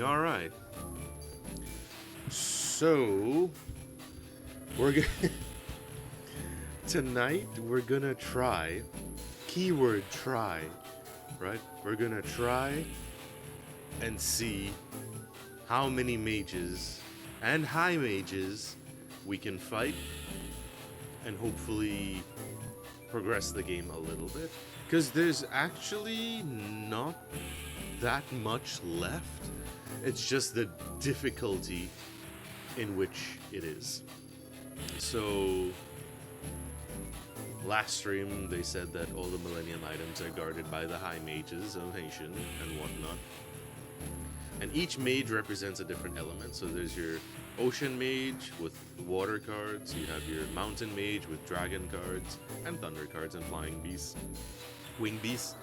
All right. So we're gonna tonight we're gonna try. Keyword try, right? We're gonna try and see how many mages and high mages we can fight, and hopefully progress the game a little bit. Because there's actually not that much left. It's just the difficulty in which it is. So, last stream they said that all the Millennium items are guarded by the High Mages of Haitian and whatnot. And each mage represents a different element. So there's your Ocean Mage with water cards, you have your Mountain Mage with dragon cards, and thunder cards and flying beasts. Wing beasts.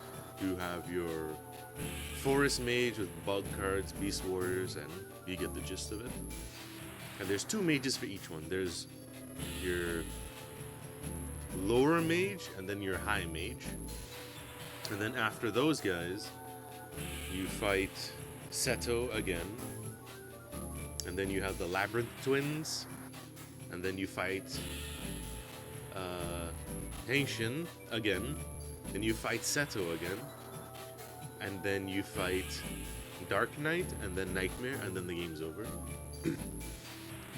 You have your Forest Mage with bug cards, Beast Warriors, and you get the gist of it. And there's two mages for each one. There's your lower mage and then your high mage. And then after those guys, you fight Seto again. And then you have the Labyrinth Twins. And then you fight Haitian again. Then you fight Seto again. And then you fight Dark Knight and then Nightmare, and then the game's over.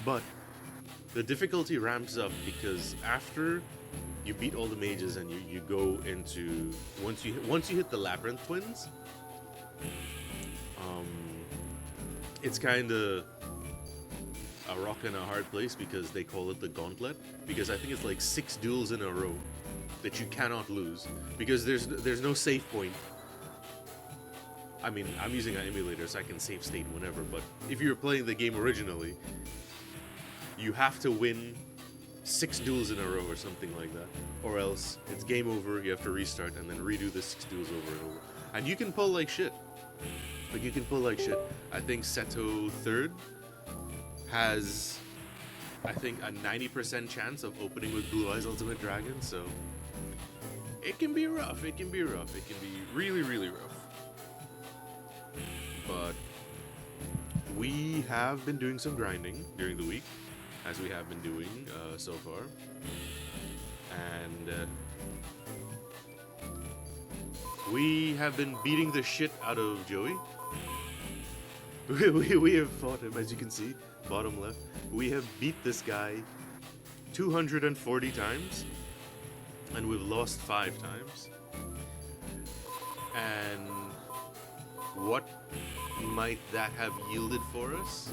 But the difficulty ramps up because after you beat all the mages and you go into once you hit the Labyrinth Twins, it's kind of a rock and a hard place because they call it the Gauntlet, because I think it's like 6 duels in a row that you cannot lose because there's no save point. I mean, I'm using an emulator so I can save state whenever, but if you're playing the game originally, you have to win 6 duels in a row or something like that, or else it's game over. You have to restart and then redo the 6 duels over and over. And you can pull like shit. I think Seto third has, I think, a 90% chance of opening with Blue Eyes Ultimate Dragon, so it can be rough. It can be really, really rough. But we have been doing some grinding during the week, as we have been doing so far. And we have been beating the shit out of Joey. We have fought him, as you can see, bottom left. We have beat this guy 240 times, and we've lost 5 times. And what might that have yielded for us?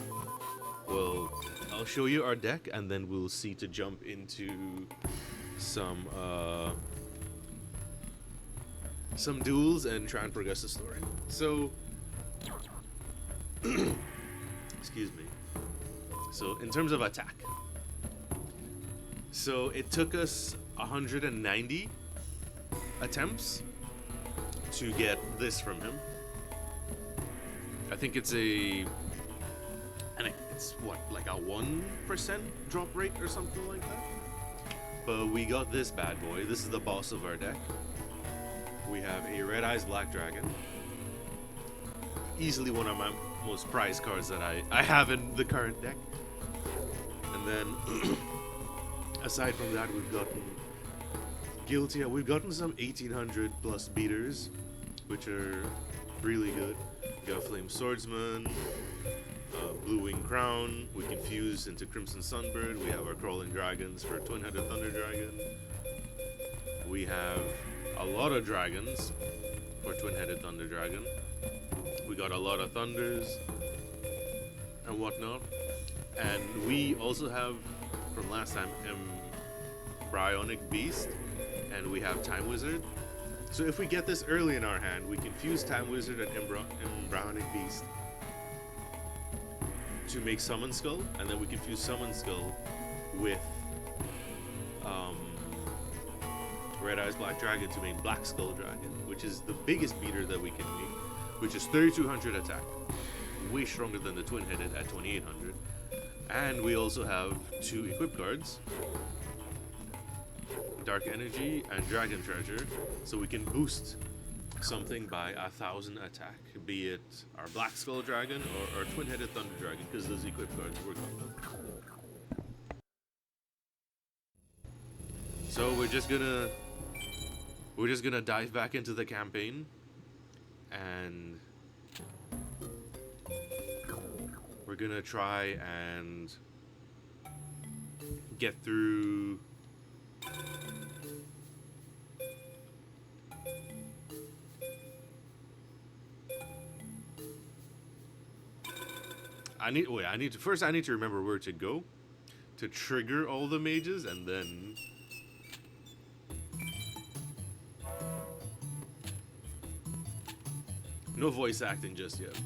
Well, I'll show you our deck, and then we'll see to jump into some duels and try and progress the story. So, excuse me. So, in terms of attack, so it took us 190 attempts to get this from him. I think it's what, like a 1% drop rate or something like that. But we got this bad boy. This is the boss of our deck. We have a Red Eyes Black Dragon. Easily one of my most prized cards that I have in the current deck. And then, aside from that, we've gotten Guilty. We've gotten some 1800 plus beaters, which are really good. We got Flame Swordsman, Blue Wing Crown. We can fuse into Crimson Sunbird. We have our Crawling Dragons for Twin-Headed Thunder Dragon. We have a lot of dragons for Twin-Headed Thunder Dragon. We got a lot of thunders and whatnot. And we also have, from last time, Embryonic Beast, and we have Time Wizard. So if we get this early in our hand, we can fuse Time Wizard and Embryonic Beast to make Summon Skull, and then we can fuse Summon Skull with Red Eyes Black Dragon to make Black Skull Dragon, which is the biggest beater that we can make, which is 3200 attack, way stronger than the Twin-Headed at 2800. And we also have 2 equip cards, Dark Energy and Dragon Treasure, so we can boost something by 1,000 attack, be it our Black Skull Dragon or our Twin-Headed Thunder Dragon, because those equip cards work on them. So we're just gonna dive back into the campaign, and we're gonna try and get through I need to remember where to go to trigger all the mages, and then no voice acting just yet.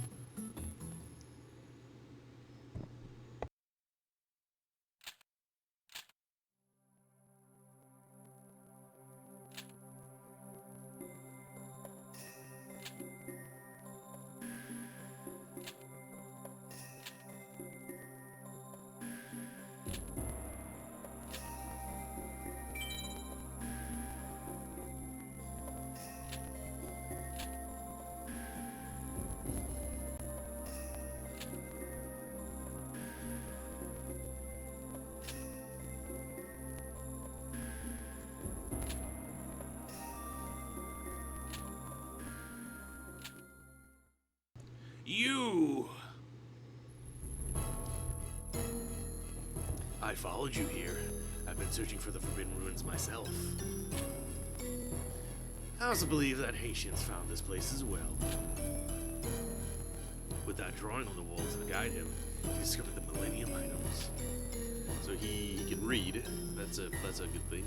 You! I followed you here. I've been searching for the Forbidden Ruins myself. I also believe that Haitians found this place as well. With that drawing on the wall to guide him, he discovered the Millennium items. So he can read. That's a good thing.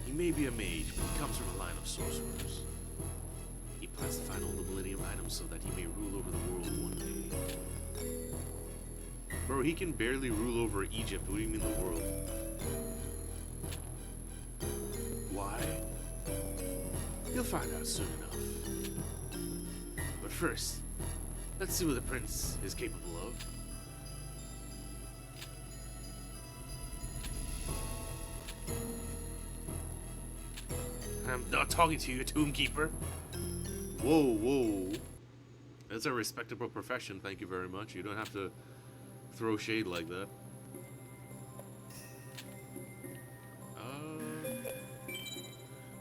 He may be a mage, but he comes from a line of sorcerers. He plans to find all the Millennium items so that he may rule over the world one day. Bro, he can barely rule over Egypt. What do you mean the world? Why? You'll find out soon enough. But first, let's see what the prince is capable of. I'm not talking to you, Tombkeeper. Whoa, whoa. That's a respectable profession, thank you very much. You don't have to throw shade like that.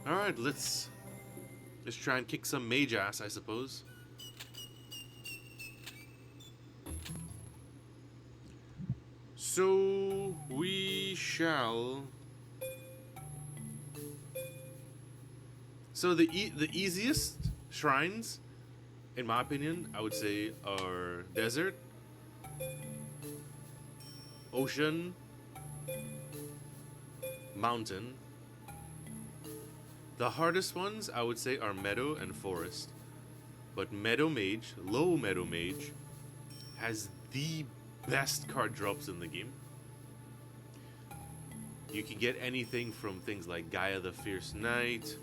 Alright, let's try and kick some mage ass, I suppose. So, we shall... So the easiest shrines, in my opinion, I would say are desert, ocean, mountain. The hardest ones, I would say, are meadow and forest. But Meadow Mage, low Meadow Mage, has the best card drops in the game. You can get anything from things like Gaia the Fierce Knight,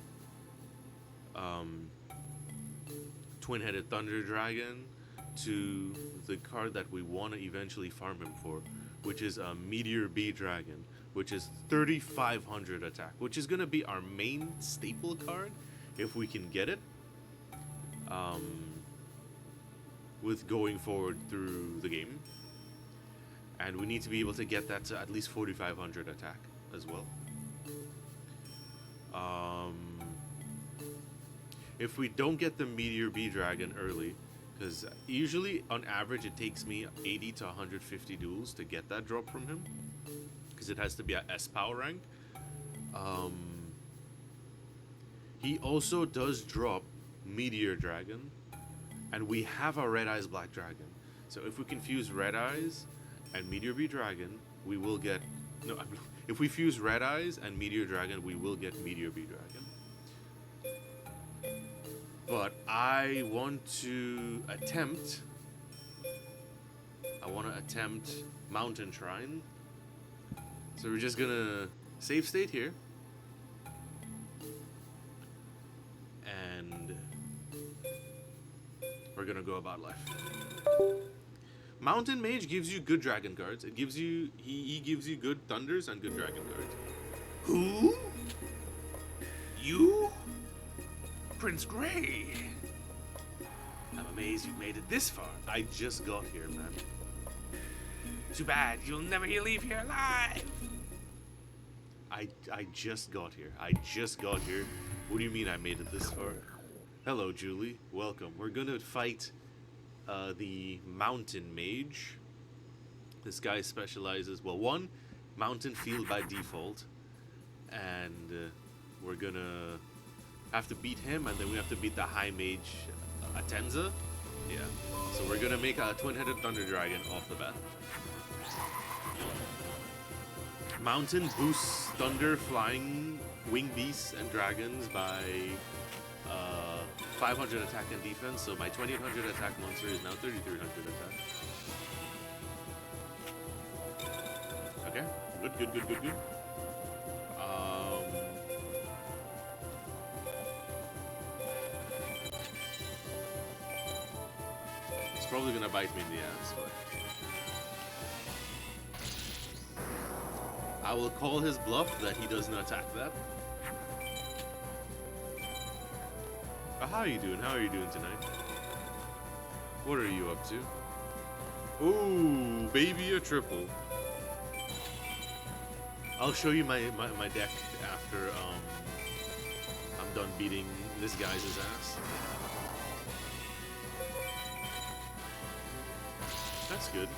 Twin-Headed Thunder Dragon, to the card that we want to eventually farm him for, which is a Meteor Bee Dragon, which is 3,500 attack, which is going to be our main staple card if we can get it, with going forward through the game. And we need to be able to get that to at least 4,500 attack as well. If we don't get the Meteor Bee Dragon early, because usually on average it takes me 80 to 150 duels to get that drop from him, because it has to be at S power rank. He also does drop Meteor Dragon, and we have a Red Eyes Black Dragon. So if we can fuse Red Eyes and Meteor Bee Dragon, we will get... No, if we fuse Red Eyes and Meteor Dragon, we will get Meteor Bee Dragon. But I want to attempt Mountain Shrine. So we're just gonna save state here. And we're gonna go about life. Mountain Mage gives you good dragon cards. It gives you he gives you good thunders and good dragon cards. Who? You? Prince Grey. I'm amazed you made it this far. I just got here, man. Too bad you'll never leave here alive. I just got here. I just got here. What do you mean I made it this far? Hello, Julie. Welcome. We're gonna fight the Mountain Mage. This guy specializes, well, one, Mountain Field by default. And we're gonna have to beat him, and then we have to beat the High Mage Atenza. Yeah. So we're gonna make a twin-headed Thunder Dragon off the bat. Mountain boosts Thunder, Flying, Wing Beasts, and Dragons by 500 attack and defense. So my 2800 attack monster is now 3300 attack. Okay. Good. It's probably gonna bite me in the ass, but I will call his bluff that he doesn't attack that. How are you doing? How are you doing tonight? What are you up to? Ooh, baby, a triple. I'll show you my deck after I'm done beating this guy's ass. That's good.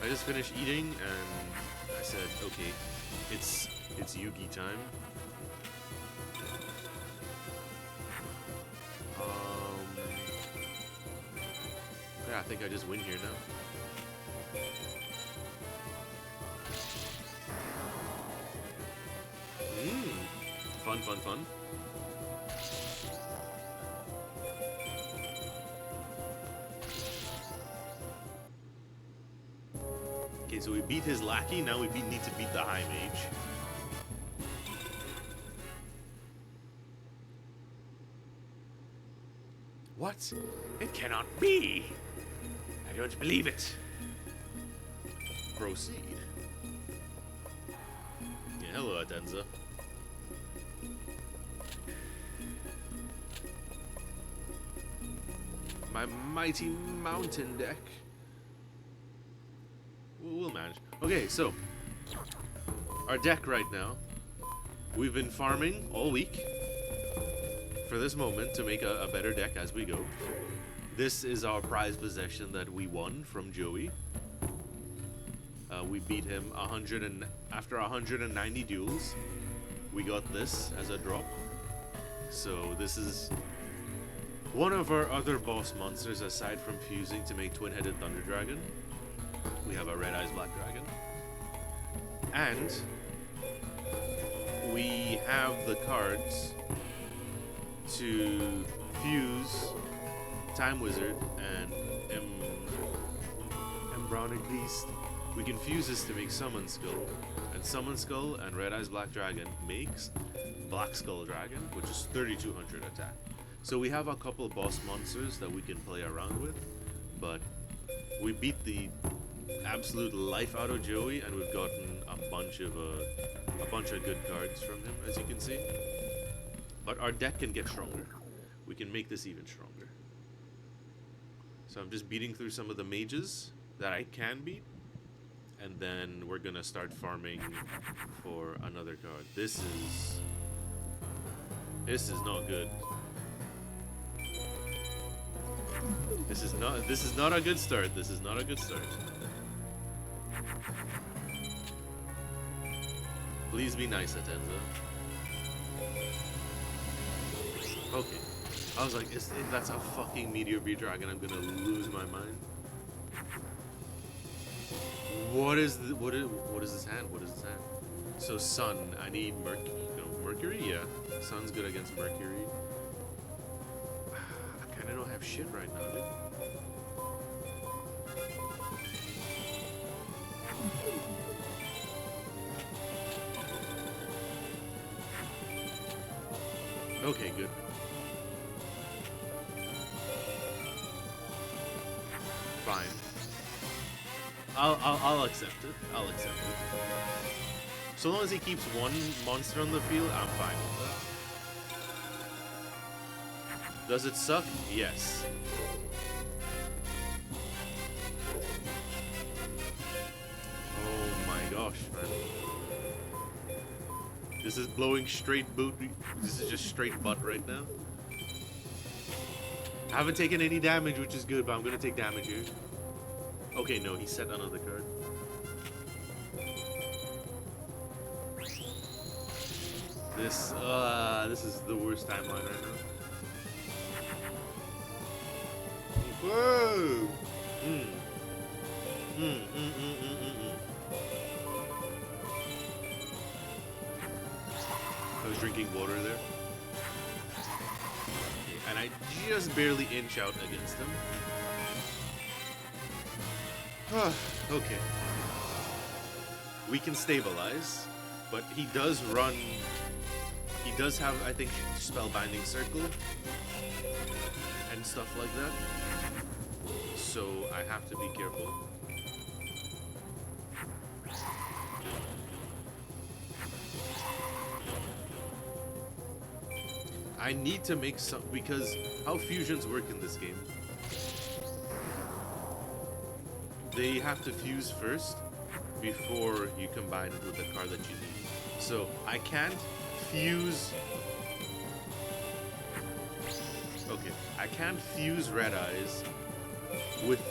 I just finished eating and I said, okay, it's Yugi time. Yeah, I think I just win here now. Fun. Okay, so we beat his lackey, now we need to beat the High Mage. What? It cannot be. I don't believe it. Proceed. Yeah, hello, Atenza. My mighty mountain deck. We'll manage. Okay, so our deck right now. We've been farming all week for this moment to make a better deck as we go. This is our prize possession that we won from Joey. We beat him after 190 duels. We got this as a drop. So this is one of our other boss monsters aside from fusing to make twin-headed Thunder Dragon. We have a Red Eyes Black Dragon. And we have the cards to fuse Time Wizard and Embryonic Beast. We can fuse this to make Summon Skull, and Summon Skull and Red Eyes Black Dragon makes Black Skull Dragon, which is 3200 attack. So we have a couple boss monsters that we can play around with, but we beat the absolute life out of Joey, and we've gotten a bunch of good cards from him, as you can see. But our deck can get stronger. We can make this even stronger. So I'm just beating through some of the mages that I can beat, and then we're gonna start farming for another card. This is not good. This is not a good start. This is not a good start. Please be nice, Atenza. Okay. I was like, if that's a fucking Meteor Bee Dragon, I'm gonna lose my mind. What is this hand? What is this hand? So Sun, I need Mercury? Yeah. Sun's good against Mercury. I kinda don't have shit right now, dude. Okay, good. Fine. I'll accept it. I'll accept it. So long as he keeps one monster on the field, I'm fine with Does it suck? Yes. Oh my gosh, man. This is blowing straight boot. This is just straight butt right now. I haven't taken any damage, which is good, but I'm gonna take damage here. Okay, no, he set another card. This is the worst timeline right now. Whoa! I was drinking water there. And I just barely inch out against him. Okay. We can stabilize, but he does run. He does have, I think, Spellbinding Circle and stuff like that. So I have to be careful. I need to make some, because how fusions work in this game. They have to fuse first before you combine it with the card that you need. So I can't fuse. Okay, I can't fuse Red Eyes with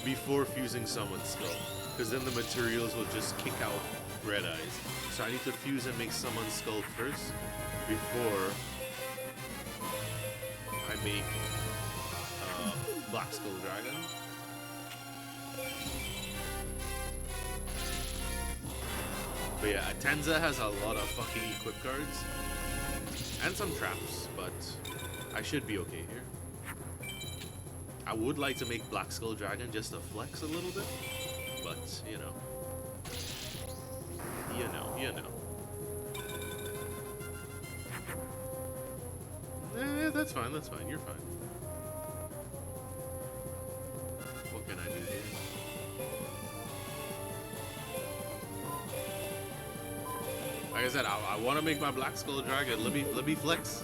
before fusing Summoned Skull, because then the materials will just kick out Red Eyes. So I need to fuse and make Summoned Skull first before I make Black Skull Dragon. But yeah, Atenza has a lot of fucking equip cards and some traps, but I should be okay here. I would like to make Black Skull Dragon just to flex a little bit, but you know. That's fine, you're fine. What can I do here? Like I said, I want to make my Black Skull Dragon. Let me flex.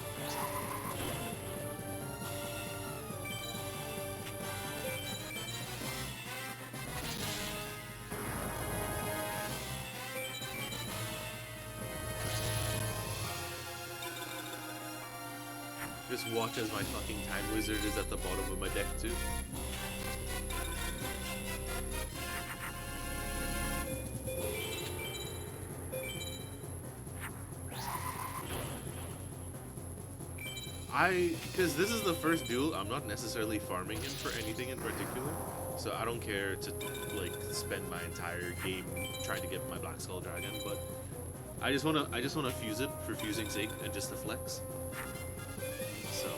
Just watch as my fucking Time Wizard is at the bottom of my deck too. Because this is the first duel, I'm not necessarily farming him for anything in particular, so I don't care to like spend my entire game trying to get my Black Skull Dragon, but I just wanna fuse it for fusing sake and just to flex. So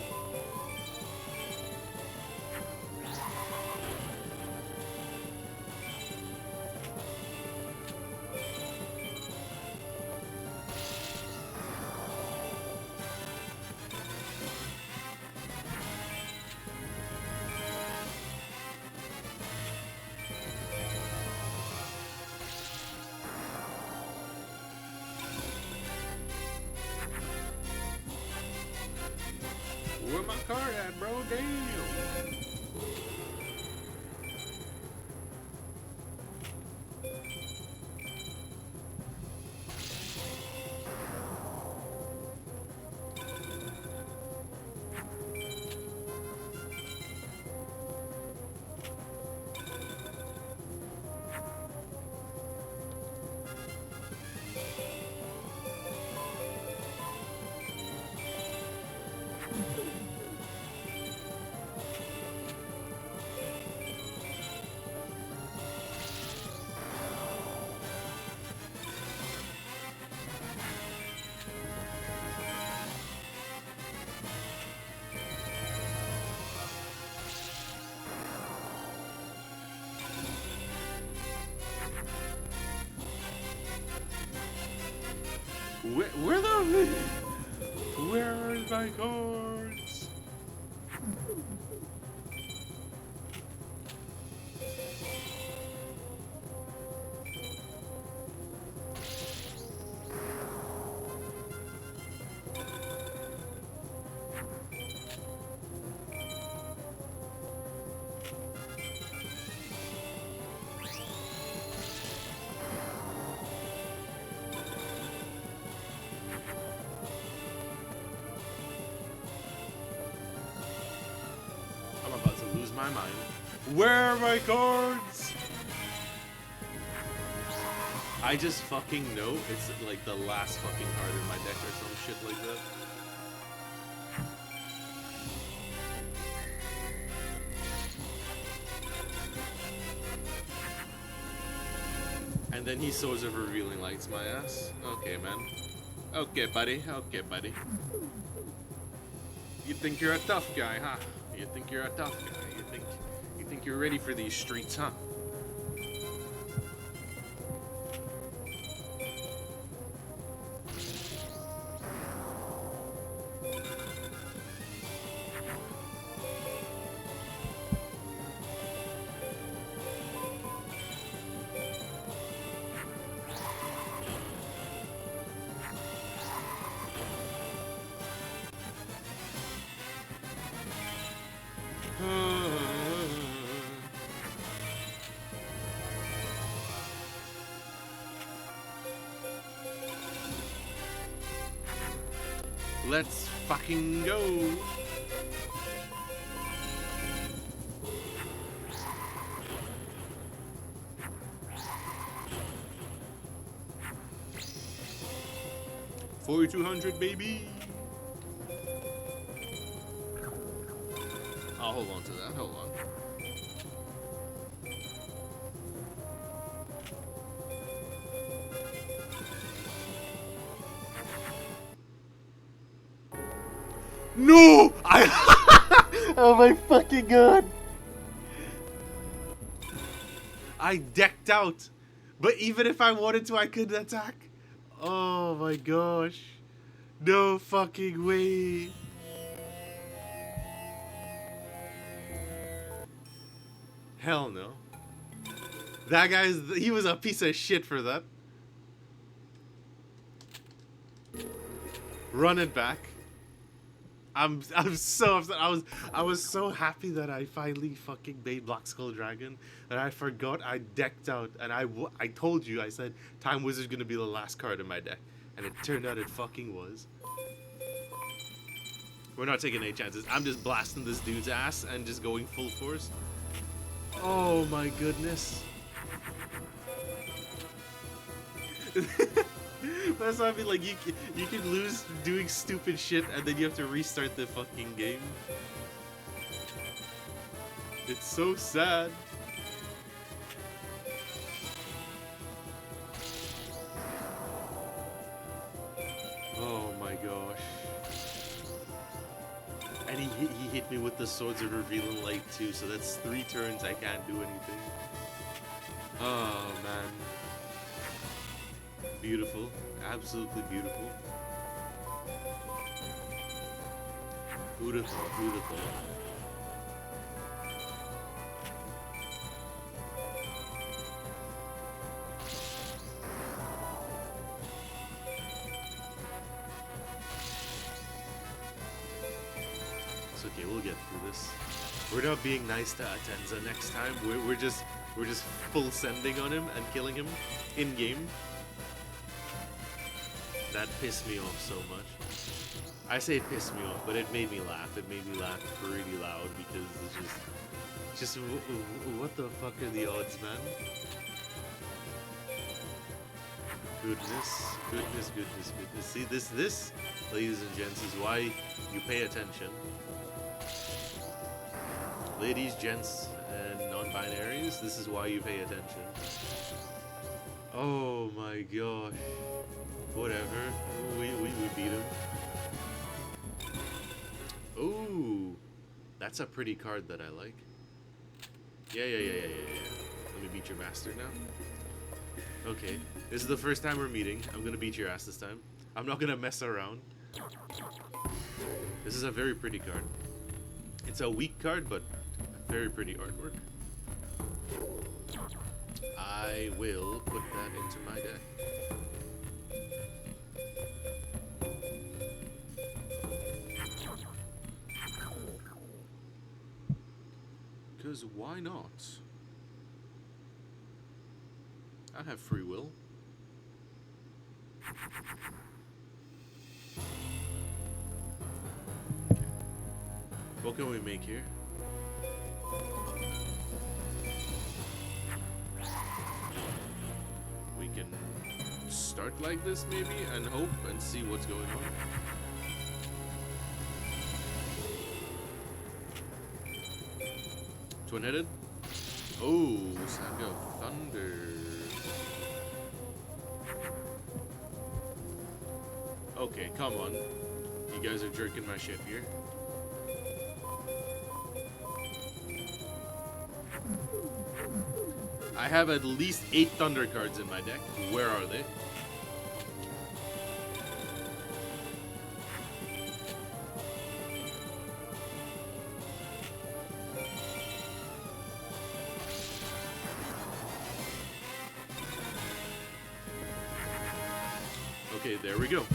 where my card at, bro? Damn. Where are my cards? my mind. Where are my cards? I just fucking know it's like the last fucking card in my deck or some shit like that. And then he Swords of Revealing Lights my ass. Okay, man. Okay, buddy. Okay, buddy. You think you're a tough guy, huh? You think you're a tough guy. You think you're ready for these streets, huh? Let's fucking go. $4,200, baby. I'll hold on to that. Hold on. No! Oh my fucking god! I decked out! But even if I wanted to, I couldn't attack! Oh my gosh. No fucking way. Hell no. That he was a piece of shit for that. Run it back. I'm so upset. I was so happy that I finally fucking made Black Skull Dragon that I forgot I decked out, and I told you, I said Time Wizard's gonna be the last card in my deck, and it turned out it fucking was. We're not taking any chances. I'm just blasting this dude's ass and just going full force. Oh my goodness. That's why I mean, like, you can lose doing stupid shit and then you have to restart the fucking game. It's so sad. Oh my gosh. And he hit me with the Swords of Revealing Light too, so that's 3 turns I can't do anything. Oh man. Beautiful. Absolutely beautiful. Beautiful, beautiful. It's okay, we'll get through this. We're not being nice to Atenza next time. We're just full sending on him and killing him in game. That pissed me off so much. I say it pissed me off, but it made me laugh. It made me laugh pretty loud because it's just what the fuck are the odds, man? Goodness, goodness, goodness, goodness. See, this, ladies and gents, is why you pay attention. Ladies, gents, and non-binaries, this is why you pay attention. Oh my gosh. Whatever. We beat him. Ooh. That's a pretty card that I like. Yeah. Let me beat your bastard now. Okay. This is the first time we're meeting. I'm gonna beat your ass this time. I'm not gonna mess around. This is a very pretty card. It's a weak card, but very pretty artwork. I will put that into my deck. Because why not? I have free will. What can we make here? start like this maybe and hope and see what's going on. Twin-headed. Oh, Saga of Thunder. Okay, come on. You guys are jerking my shit here. I have at least 8 Thunder cards in my deck. Where are they? Okay, there we go.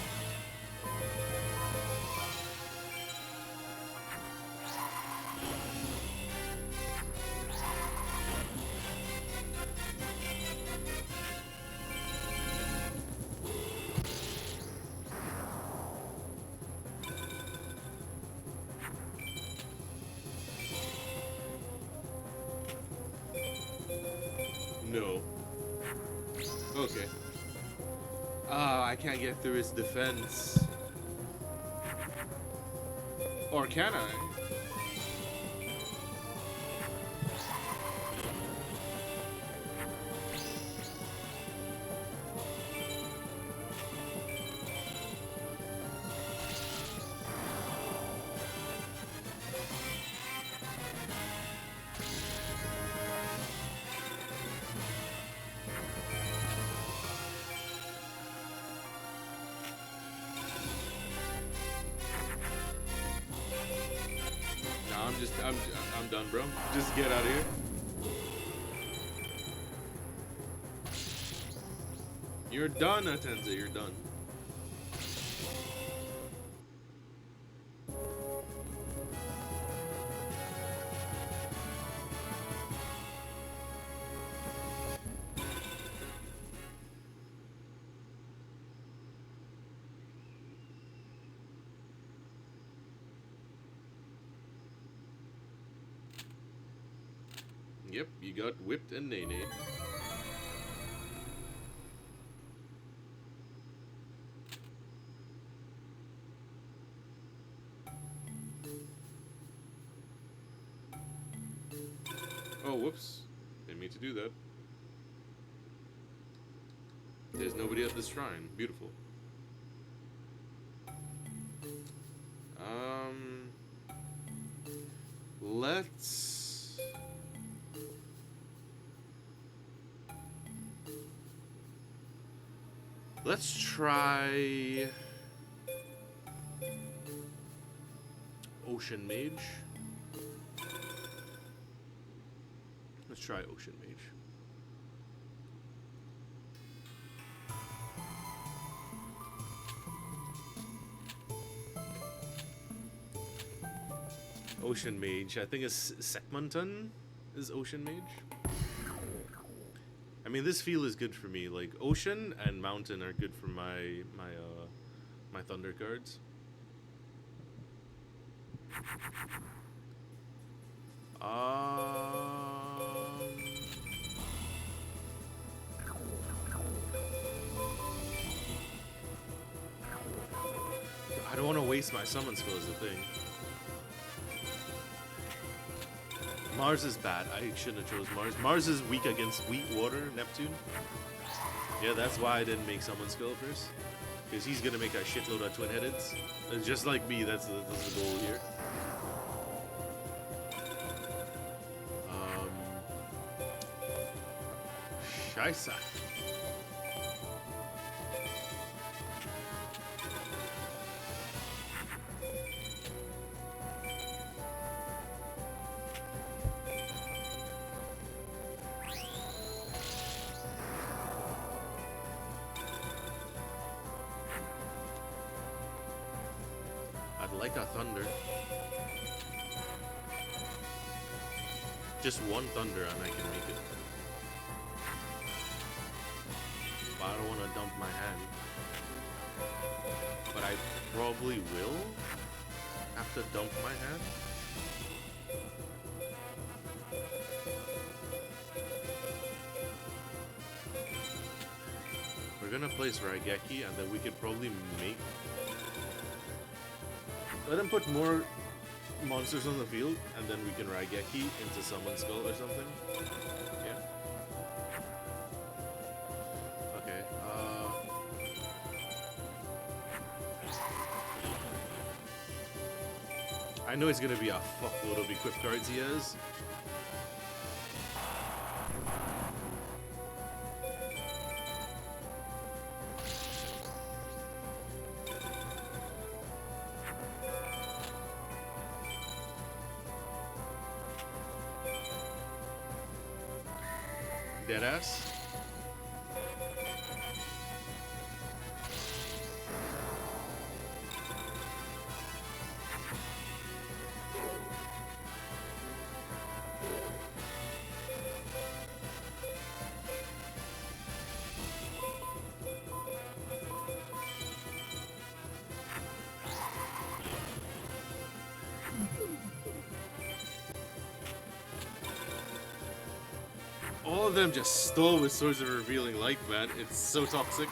No. Okay. Ah, I can't get through his defense. Or can I? I'm done, bro. Just get out of here. You're done, Atenza. You're done. Yep, you got whipped and Nene. Oh, whoops. Didn't mean to do that. There's nobody at the shrine. Beautiful. Let's try Ocean Mage. Let's try Ocean Mage. Ocean Mage. I think it's Sekmonton is Ocean Mage. I mean, this feel is good for me. Like Ocean and Mountain are good for my Thunder cards. I don't want to waste my summon skill as a thing. Mars is bad. I shouldn't have chose Mars. Mars is weak against Wheat, Water, Neptune. Yeah, that's why I didn't make summon skill first. Because he's going to make a shitload of twin-headeds. And just like me, that's the goal here. Scheisse. Like a thunder. Just one thunder and I can make it. But I don't want to dump my hand. But I probably will have to dump my hand. Or we're gonna place Raigeki, and then we could probably make... Let him put more monsters on the field, and then we can Raigeki into Summon Skull or something. Yeah. Okay, I know it's gonna be a fuckload of equip cards he has. Deadass. All of them just stole with Swords of Revealing Light, man. It's so toxic.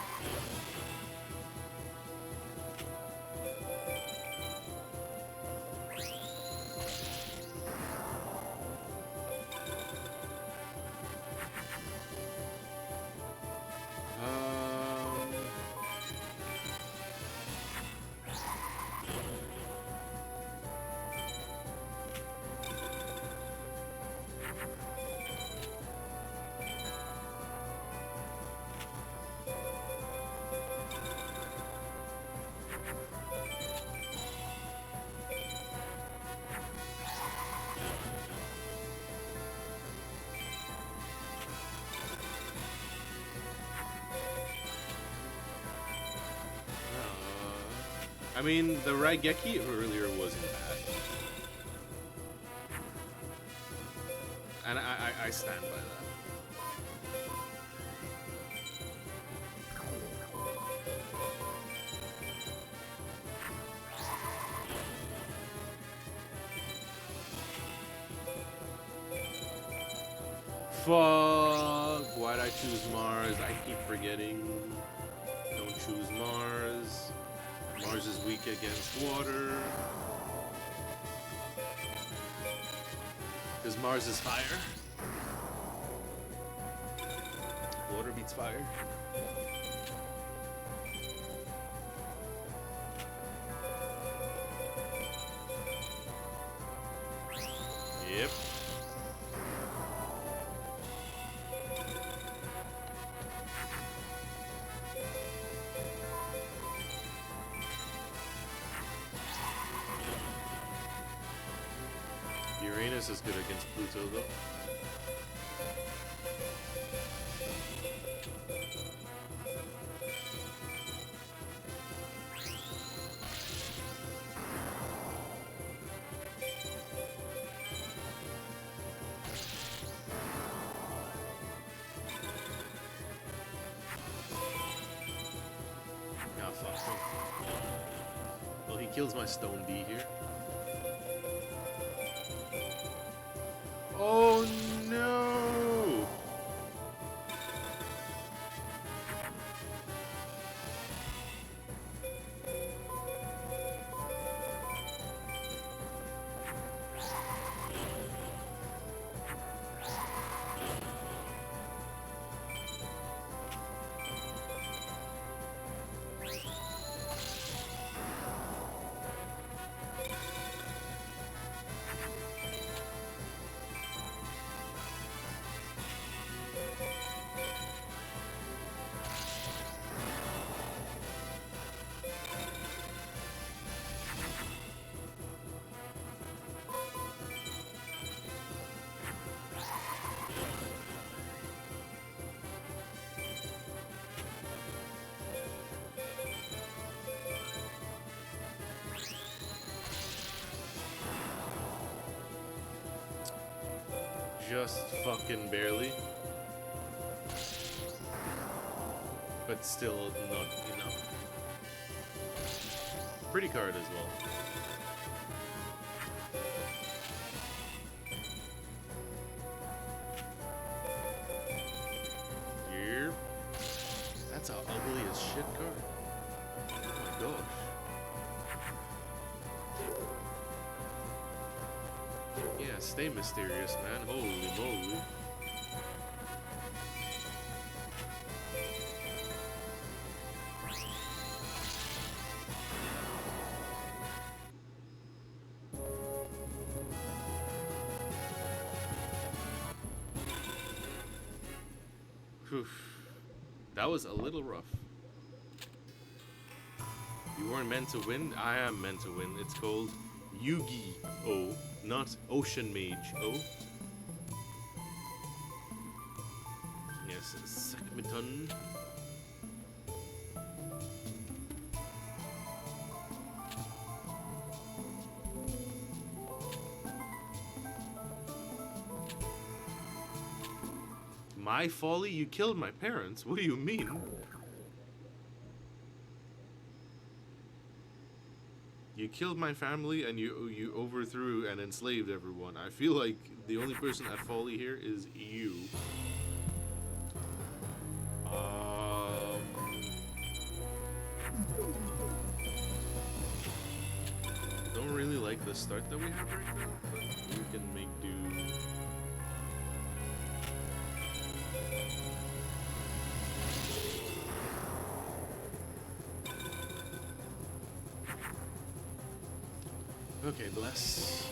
I mean, the Raigeki earlier wasn't bad. And I stand by that. Fuck! Why'd I choose Mars? I keep forgetting. Don't choose Mars. Mars is weak against water. Because Mars is fire. Water beats fire. Yep. Uranus is good against Pluto, though. Ah, fuck. Well, he kills my Stone Bee here. Oh no! Just fucking barely. But still not enough. Pretty card as well. Yep. That's an ugly shit card. Oh my gosh. Yeah, stay mysterious, man. Holy moly. Whew. That was a little rough. You weren't meant to win? I am meant to win. It's called Yu-Gi-Oh! Not Ocean Mage. Oh? Yes, Sekmeton. My folly? You killed my parents? What do you mean? You killed my family and you overthrew and enslaved everyone. I feel like the only person at folly here is you. Don't really like the start that we have right now, but we can make do. Okay, bless.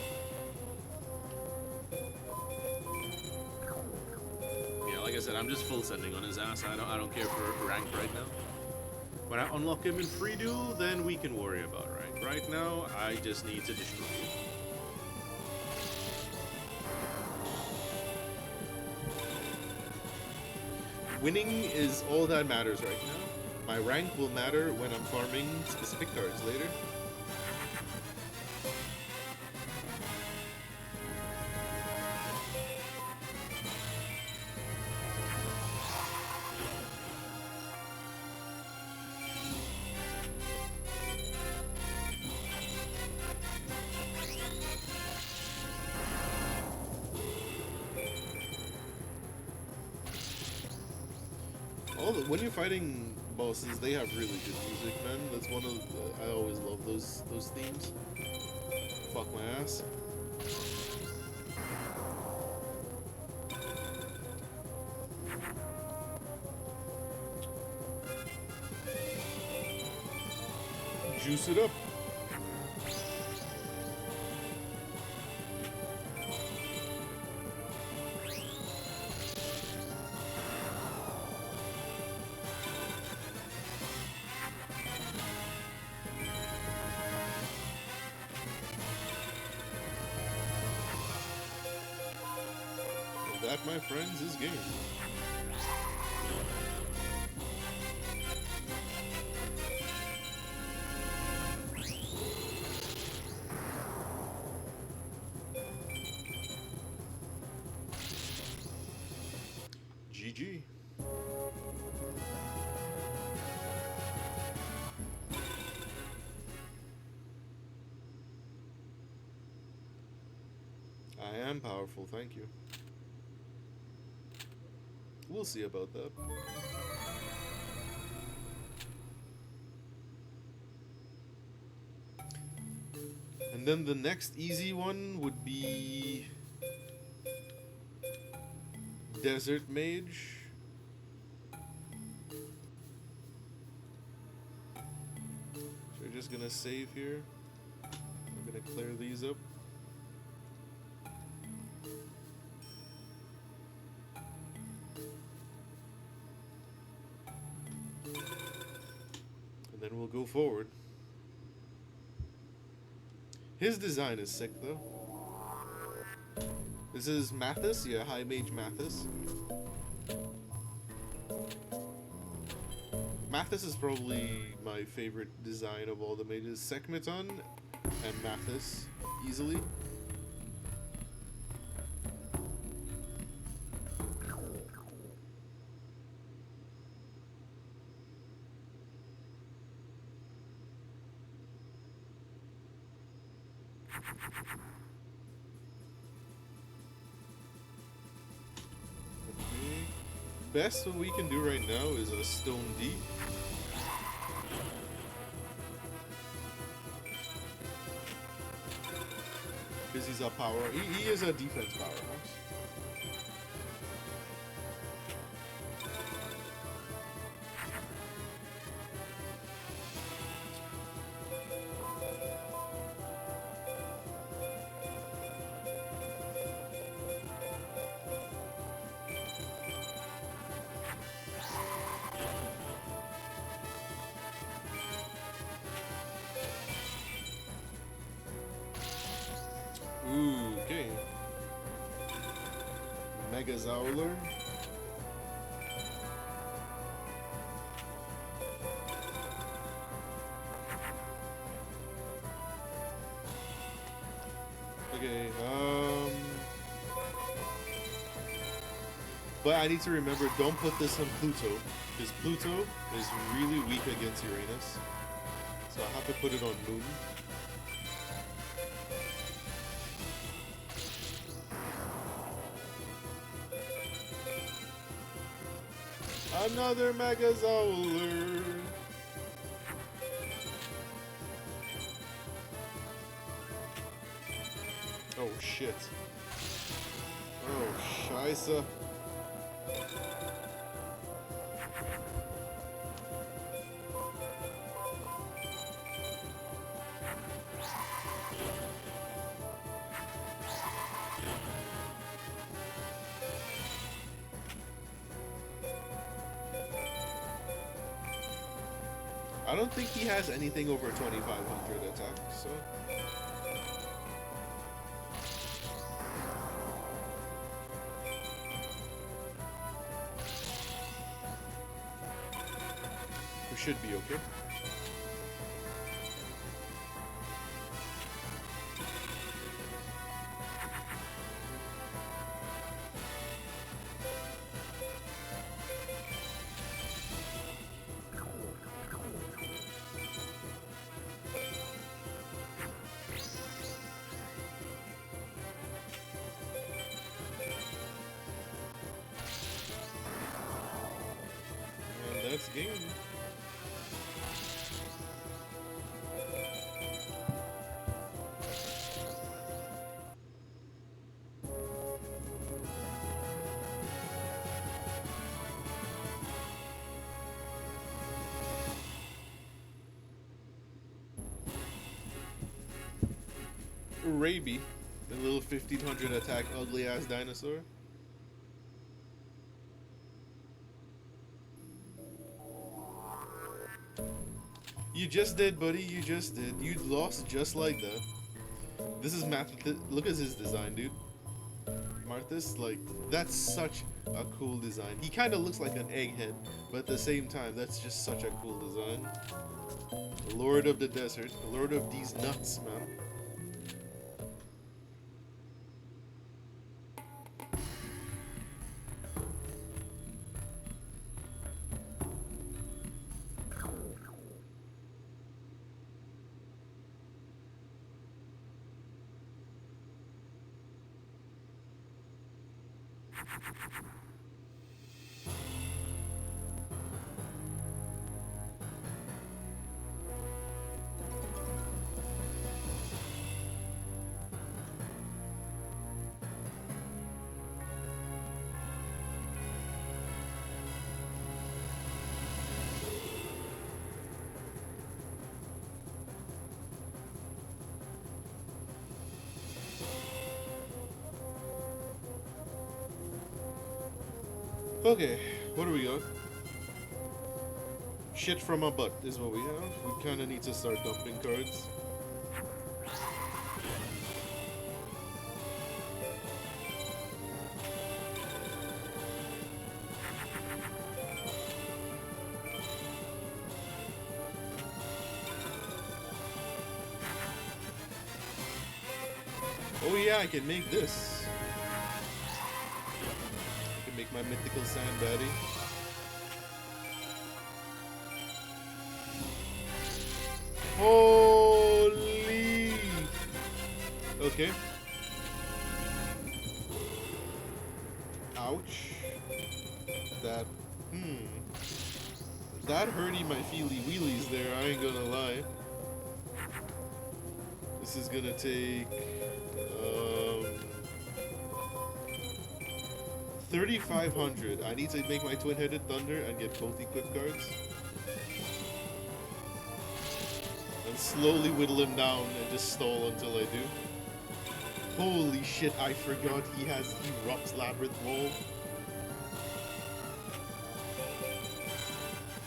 Yeah, like I said, I'm just full sending on his ass. I don't care for rank right now. When I unlock him in free duel, then we can worry about rank. Right now, I just need to destroy him. Winning is all that matters right now. My rank will matter when I'm farming specific cards later. When you're fighting bosses, they have really good music, man. That's one of the, I always love those themes. Fuck my ass. Juice it up. That, my friends, is game. GG. I am powerful, thank you. We'll see about that. And then the next easy one would be Desert Mage. So we're just gonna save here. I'm gonna clear these up. Then we'll go forward. His design is sick, though. This is Mathis, yeah, High Mage Mathis. Mathis is probably my favorite design of all the mages. Sekmeton and Mathis, easily. Okay. Best what we can do right now is a Stone Deep. Because he's a power. He is a defense powerhouse. Ooh, okay. Mega Zowler. Okay, but I need to remember, don't put this on Pluto, because Pluto is really weak against Uranus. So I have to put it on Moon. Another Mega Zowler. Oh shit. Oh scheisse. I don't think he has anything over 2500 attack, so. We should be okay. And that's game. Raby, the little 1500 attack ugly ass dinosaur. You just did, buddy. You just did. You lost just like that. This is look at his design, dude. Marthas, like, that's such a cool design. He kind of looks like an egghead, but at the same time, that's just such a cool design. The Lord of the Desert, the Lord of these nuts, man. Okay, what do we got? Shit from a butt is what we have. We kind of need to start dumping cards. Oh yeah, I can make this. Make my mythical sand baddie. Holy! Okay. Ouch. That. That hurty my feely wheelies there, I ain't gonna lie. This is gonna take. 3,500. I need to make my twin-headed thunder and get both equip cards. And slowly whittle him down and just stall until I do. Holy shit, I forgot he rocks Labyrinth Wall.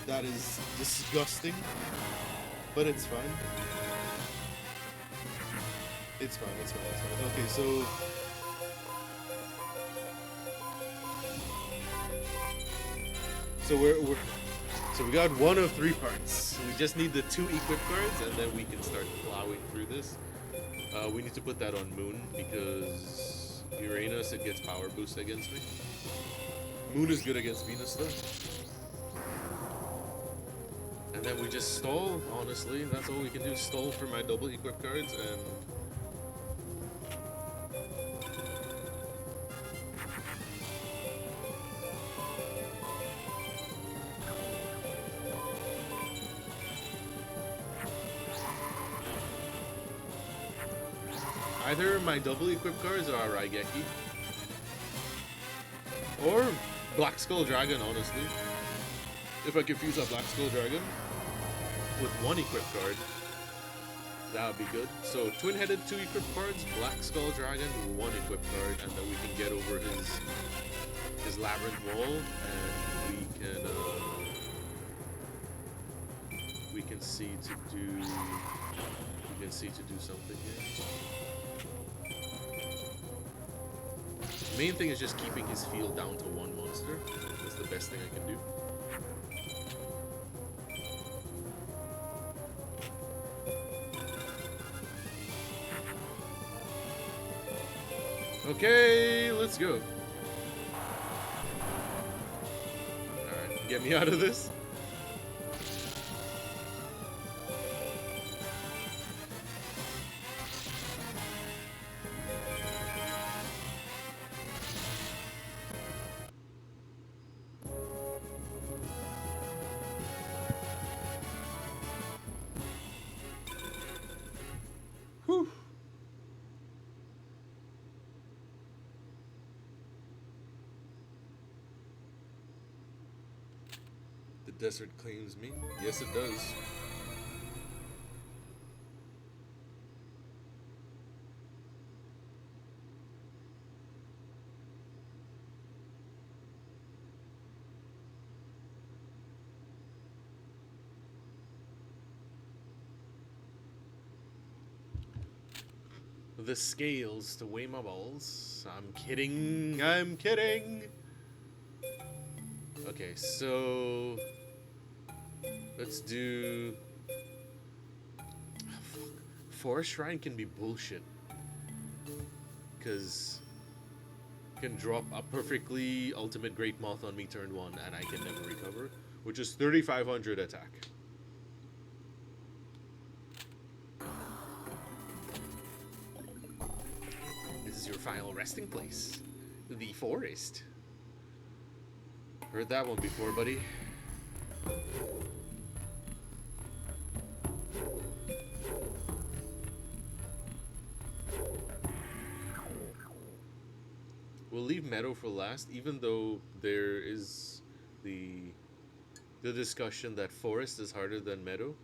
That is disgusting. But it's fine. It's fine, it's fine, it's fine. Okay, so... So we got one of 3 parts. We just need the 2 equip cards, and then we can start plowing through this. We need to put that on Moon, because Uranus, it gets power boost against me. Moon is good against Venus, though. And then we just stall, honestly. That's all we can do. Stall for my double equip cards, and... either my double equip cards are Raigeki, or Black Skull Dragon, honestly. If I can fuse a Black Skull Dragon with 1 equip card, that would be good. So twin-headed 2 equip cards, Black Skull Dragon, 1 equip card, and then we can get over his Labyrinth Wall, and we can see to do something here. Main thing is just keeping his field down to 1 monster. That's the best thing I can do. Okay, let's go. Alright, get me out of this. The desert claims me. Yes, it does. The scales to weigh my balls. I'm kidding. I'm kidding. Okay, so let's do. Oh, fuck. Forest Shrine can be bullshit, cause it can drop a perfectly ultimate Great Moth on me turn 1, and I can never recover, which is 3,500 attack. This is your final resting place, the forest. Heard that one before, buddy. We'll leave Meadow for last, even though there is the discussion that Forest is harder than Meadow.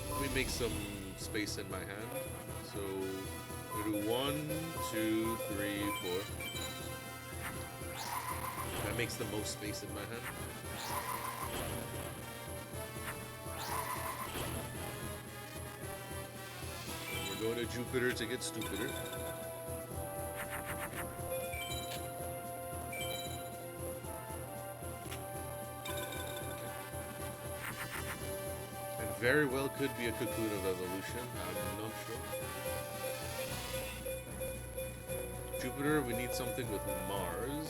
Let me make some space in my hand. So we do 1, 2, 3, 4. That makes the most space in my hand. And we're going to Jupiter to get stupider. Very well could be a Cocoon of Evolution. I'm not sure. Jupiter, we need something with Mars.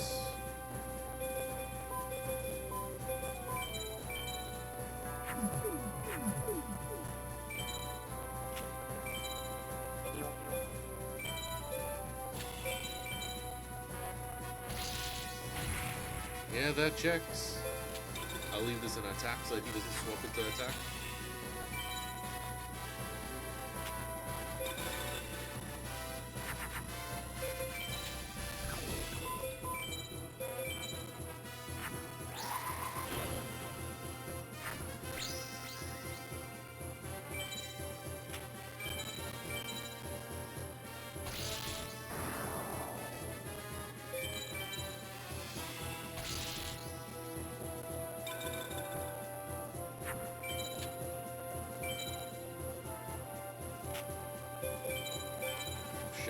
Yeah, that checks. I'll leave this in attack so he doesn't swap into attack.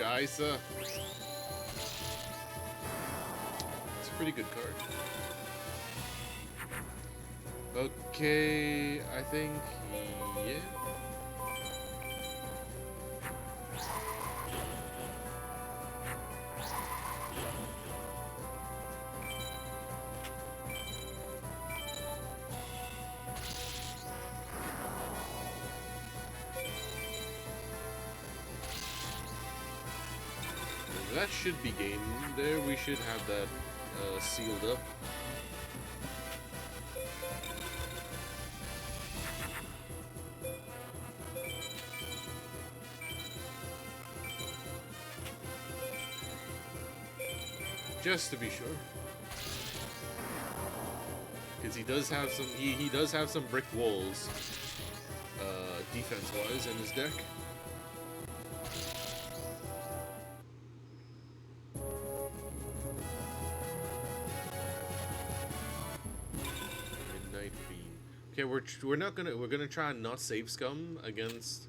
Scheisse. It's a pretty good card. Okay, I think, yeah. That should be game. There, we should have that sealed up. Just to be sure, because he does have some. He does have some brick walls, defense-wise, in his deck. Midnight Fiend. Okay, we're gonna try and not save scum against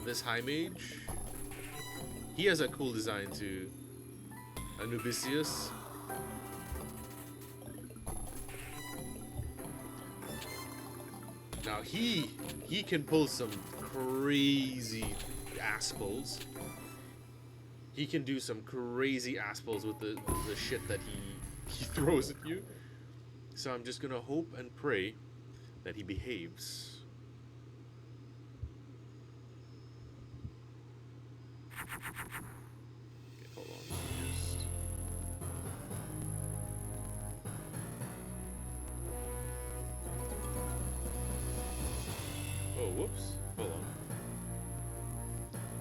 this high mage. He has a cool design too. Anubisius. Now he can pull some crazy ass pulls. He can do some crazy ass pulls with the shit that he throws at you. So I'm just gonna hope and pray that he behaves. Oh, whoops. Hold on.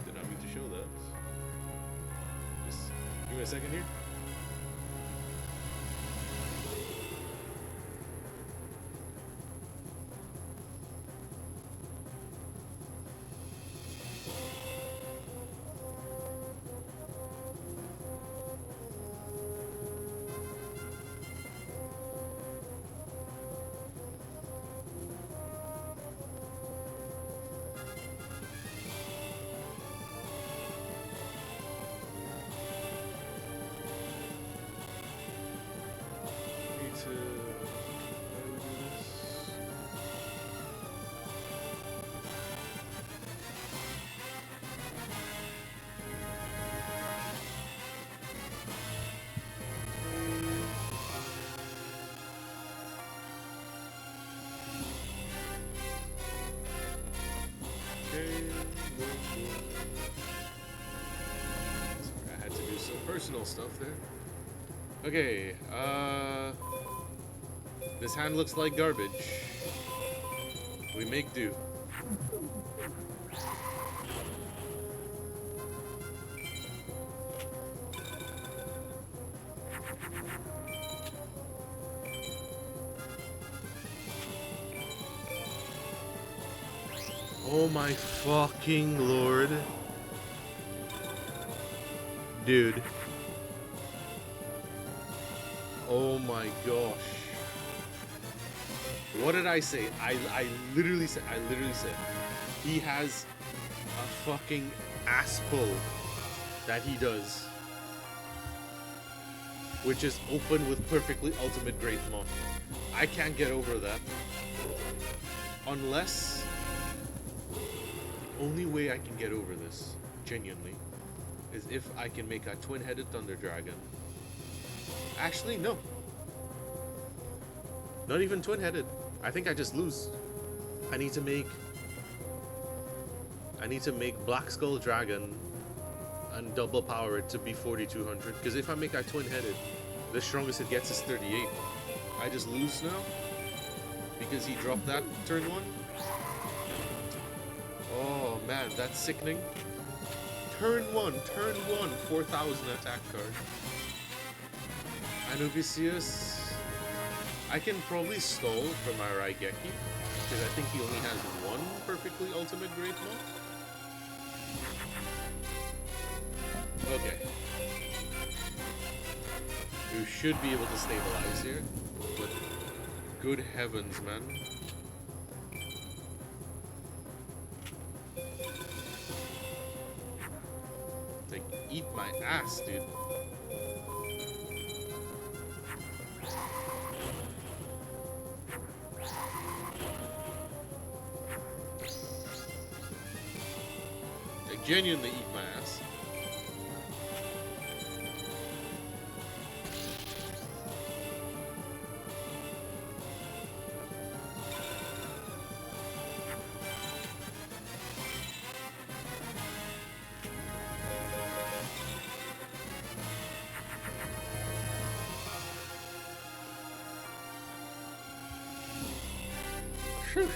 Did not mean to show that. Just give me a second here. I had to do some personal stuff there. Okay, this hand looks like garbage. We make do. Oh my fucking lord. Dude. Oh my gosh. What did I say? I literally said he has a fucking ass pull that he does, which is open with perfectly ultimate Great Maw. I can't get over that. Unless the only way I can get over this, genuinely, is if I can make a twin-headed Thunder Dragon. Actually, no. Not even twin-headed. I think I just lose. I need to make Black Skull Dragon and double power it to be 4200. Because if I make a twin-headed, the strongest it gets is 38. I just lose now because he dropped that turn 1. Oh man, that's sickening. Turn 1, 4000 attack card. Anubisius. I can probably stall for my Raigeki, because I think he only has one perfectly ultimate Great Maw. Okay. You should be able to stabilize here, but good heavens, man. ass, dude. They genuinely eat my ass. Phew.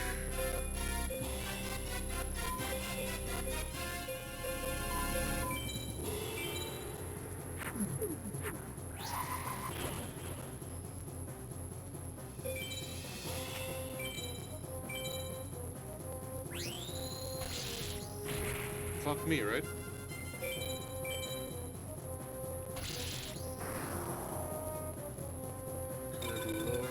Fuck me, right? Good lord.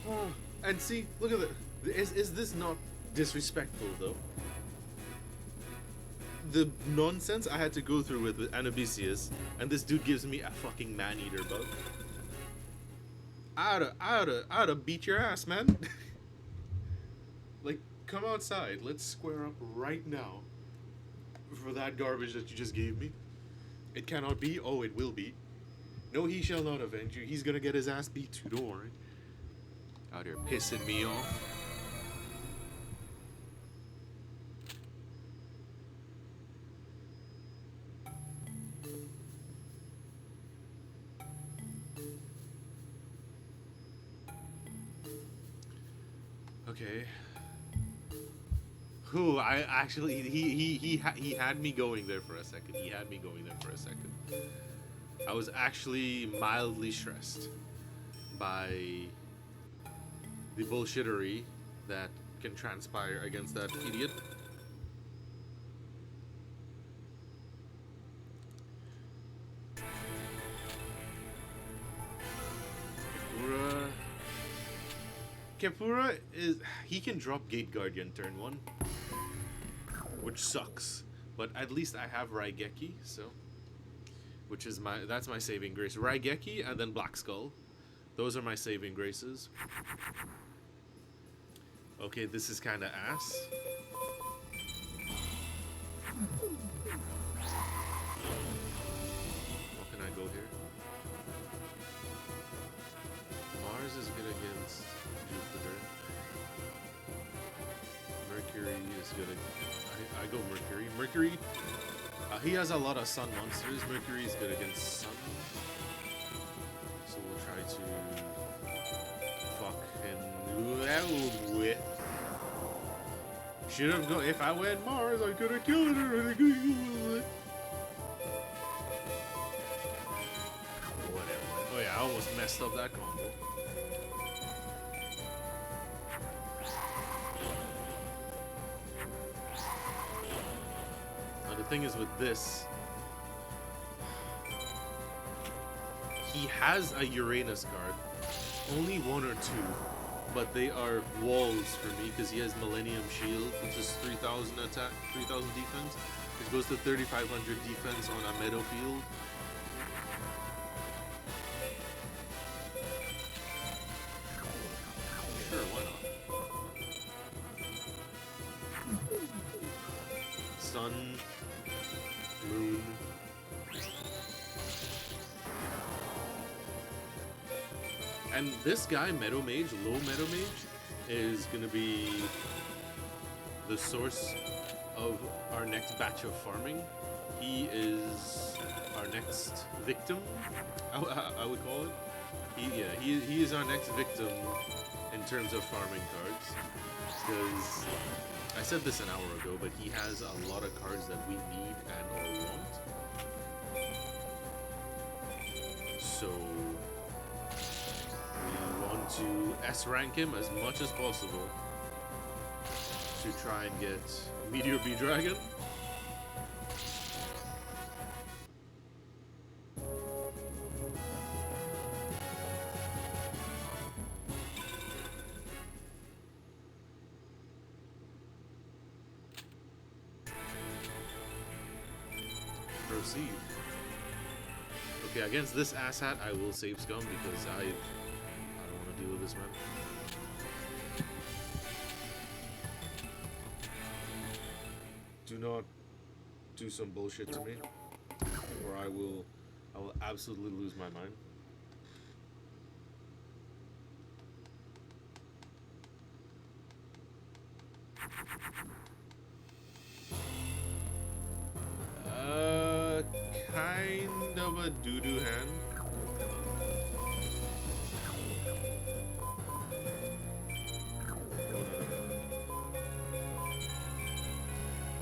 Oh, and see, look at it. Is this not disrespectful though? The nonsense I had to go through with Anubisius, and this dude gives me a fucking man-eater bug. I oughta beat your ass, man. Like, come outside. Let's square up right now for that garbage that you just gave me. It cannot be. Oh, it will be. No, he shall not avenge you. He's gonna get his ass beat too. Don't worry. Out here pissing me off. Okay. Who I actually he had me going there for a second. He had me going there for a second. I was actually mildly stressed by the bullshittery that can transpire against that idiot. Kepura is he can drop Gate Guardian turn 1, which sucks. But at least I have Raigeki, so which is that's my saving grace. Raigeki and then Black Skull. Those are my saving graces. Okay, this is kind of ass. How can I go here? Mars is good against Jupiter. Mercury is good. I go Mercury. Mercury. He has a lot of sun monsters. Mercury is good against sun. So we'll try to should have gone. If I went Mars, I could have killed her. Whatever. Oh yeah, I almost messed up that combo. Now the thing is with this, he has a Uranus card, only one or two, but they are walls for me because he has Millennium Shield, which is 3,000 attack, 3,000 defense, which goes to 3,500 defense on a meadow field. Sure, why not? Sun, moon. And this guy, Meadow Mage, low Meadow Mage, is gonna be the source of our next batch of farming. He is our next victim, I would call it. He is our next victim in terms of farming cards. Because I said this an hour ago, but he has a lot of cards that we need and or want. So we want to S-rank him as much as possible to try and get Meteor B Dragon. Proceed. Okay, against this asshat, I will save Scum because I don't want to deal with this man. Do not do some bullshit to me, or I will absolutely lose my mind. Kind of a doo-doo hand.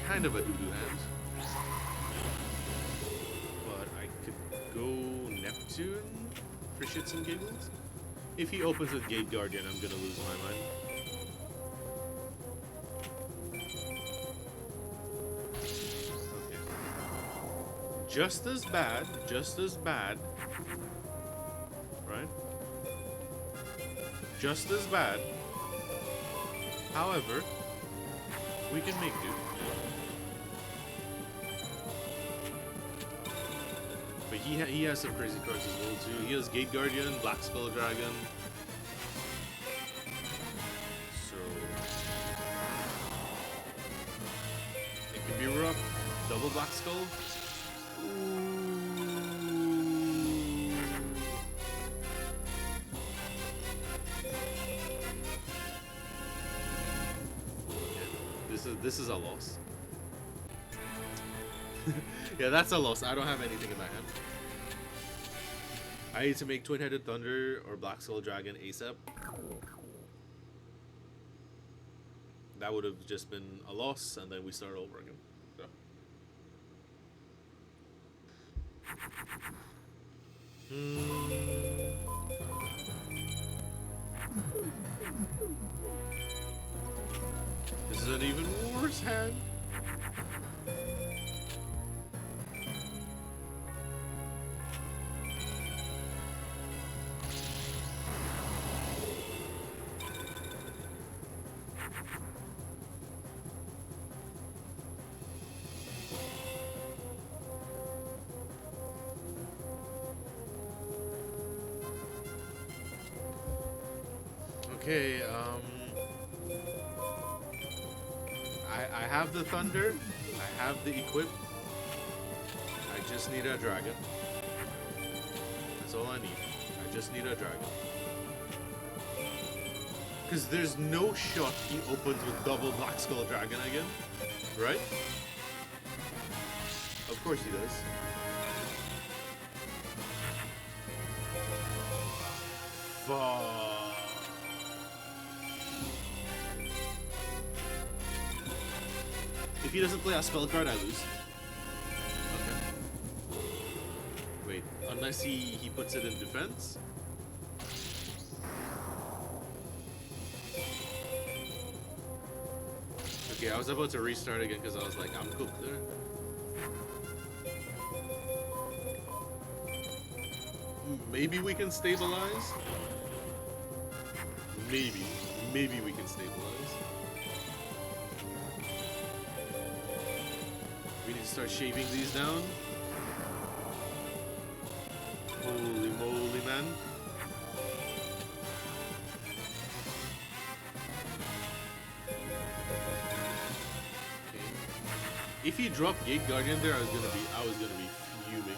Kind of a doo-doo hand. But I could go Neptune for shits and giggles. If he opens with Gate Guardian, I'm gonna lose my mind. Just as bad, right? Just as bad. However, we can make do. But he has some crazy cards as well too. He has Gate Guardian, Black Skull Dragon. So it can be rough. Double Black Skull. This is a loss. Yeah, that's a loss. I don't have anything in my hand. I need to make Twin-Headed Thunder or Black Skull Dragon ASAP. That would have just been a loss, and then we start over again. So. This is an even worse hand. Okay, I have the Thunder, I have the Equip, I just need a Dragon. That's all I need. I just need a Dragon. Because there's no shot he opens with double Black Skull Dragon again, right? Of course he does. Fuck. If he doesn't play a spell card, I lose. Okay. Wait, unless he puts it in defense? Okay, I was about to restart again because I was like, I'm cooked there. Maybe we can stabilize? Maybe. Maybe we can stabilize. We need to start shaving these down. Holy moly, man. Okay. If he dropped Gate Guardian there, I was gonna be fuming.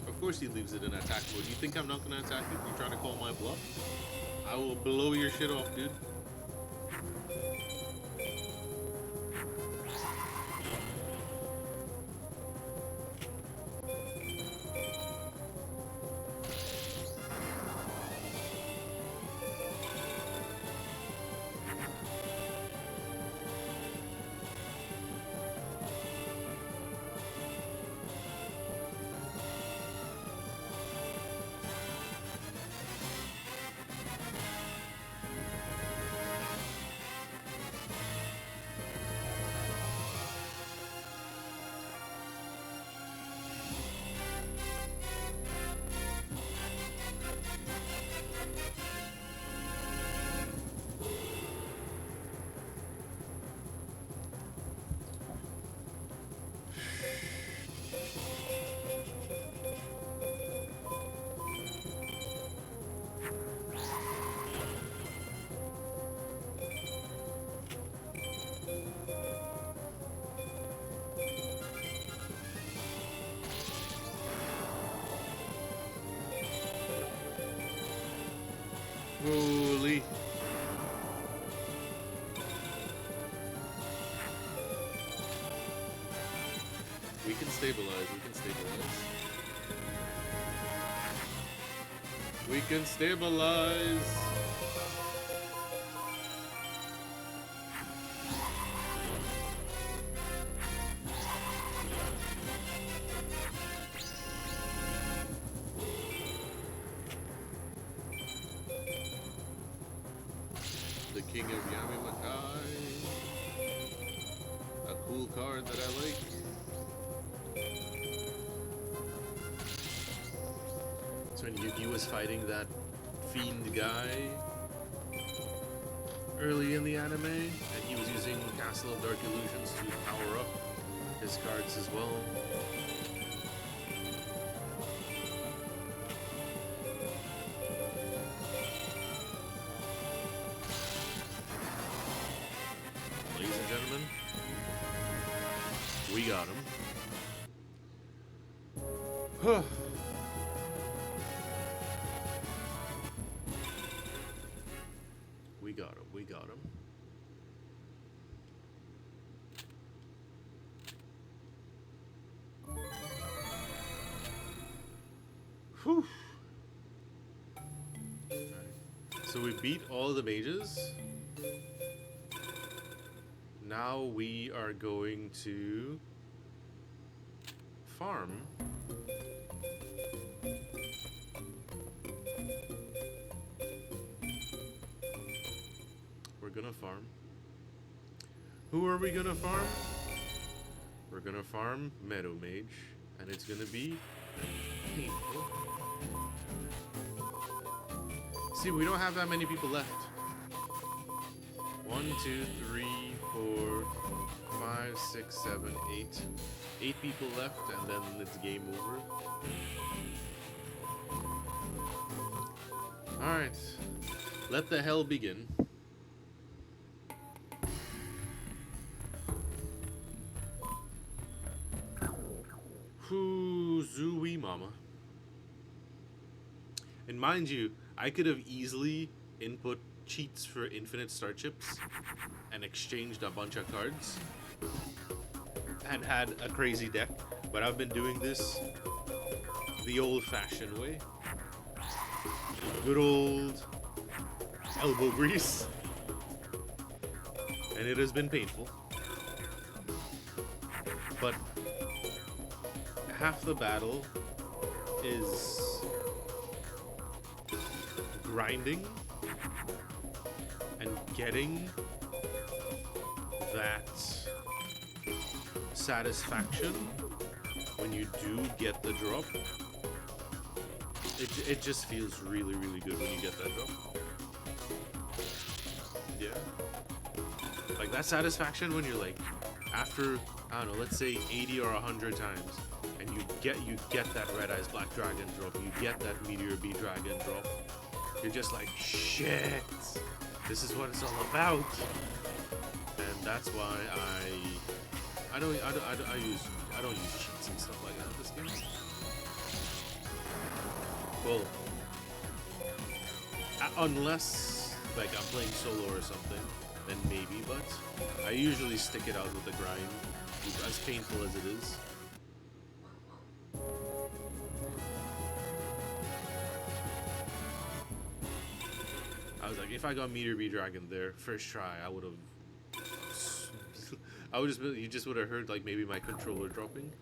Of course he leaves it in attack mode. You think I'm not gonna attack it? You trying to call my bluff? I will blow your shit off, dude. Holy. We can stabilize, we can stabilize. We can stabilize. The King of Yamimakai. A cool card that I like. So when Yugi was fighting that fiend guy early in the anime, and he was using Castle of Dark Illusions to power up his cards as well. Ladies and gentlemen, we got him. Huh. We got him, we got him. Whew. Alright. So we beat all the mages. Now we are going to farm. We're gonna farm. Who are we gonna farm? We're gonna farm Meadow Mage, and it's gonna be painful. See, we don't have that many people left. 1, 2, 3, 4, 5, 6, 7, 8. 8 people left, and then it's game over. Alright. Let the hell begin. Zooey mama. And mind you, I could have easily input cheats for infinite starships and exchanged a bunch of cards and had a crazy deck, But I've been doing this the old-fashioned way. Good old elbow grease. And it has been painful. But half the battle is grinding and getting that satisfaction when you do get the drop. It just feels really, really good when you get that drop. Yeah. Like that satisfaction when you're like, after, I don't know, let's say 80 or 100 times, and you get that Red Eyes Black Dragon drop, you get that Meteor B Dragon drop, you're just like, shit, this is what it's all about. And that's why I don't use cheats and stuff like that in this game. Well, unless like I'm playing solo or something, then maybe, but I usually stick it out with the grind, as painful as it is. I was like, if I got Meteor B Dragon there, first try, I would have... you just would have heard, like, maybe my controller dropping.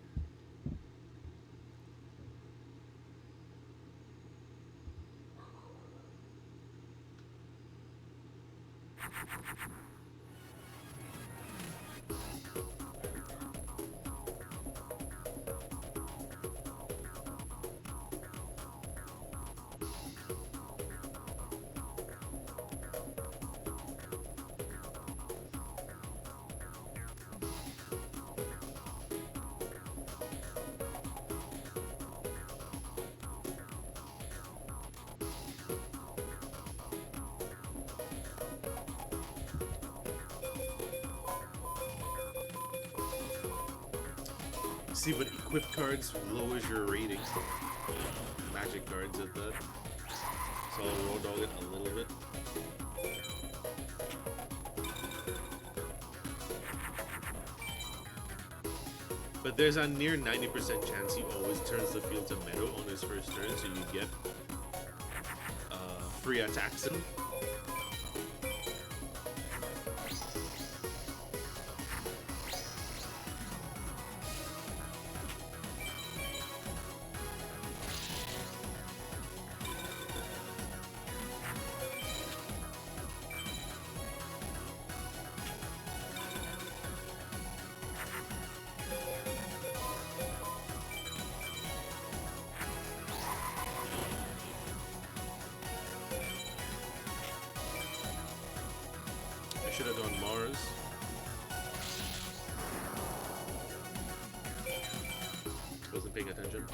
See, but equipped cards lowers your rating. Magic cards at that. So I'll raw dog it a little bit. But there's a near 90% chance he always turns the field to Meadow on his first turn, so you get free attacks in. Should have gone Mars. Wasn't paying attention.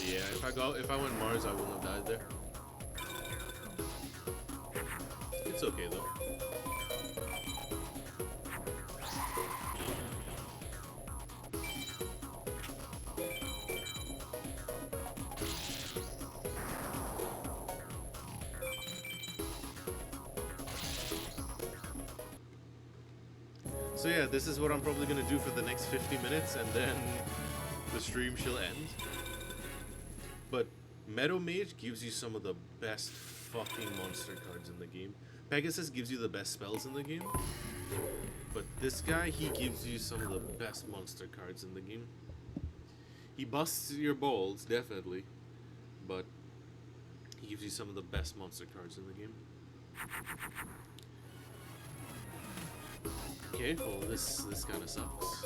Yeah, if I went Mars, I wouldn't have died there. It's okay though. So yeah, this is what I'm probably gonna do for the next 50 minutes, and then the stream shall end. But Meadow Mage gives you some of the best fucking monster cards in the game. Pegasus gives you the best spells in the game. But this guy, he gives you some of the best monster cards in the game. He busts your balls, definitely. But he gives you some of the best monster cards in the game. Okay, well this kind of sucks.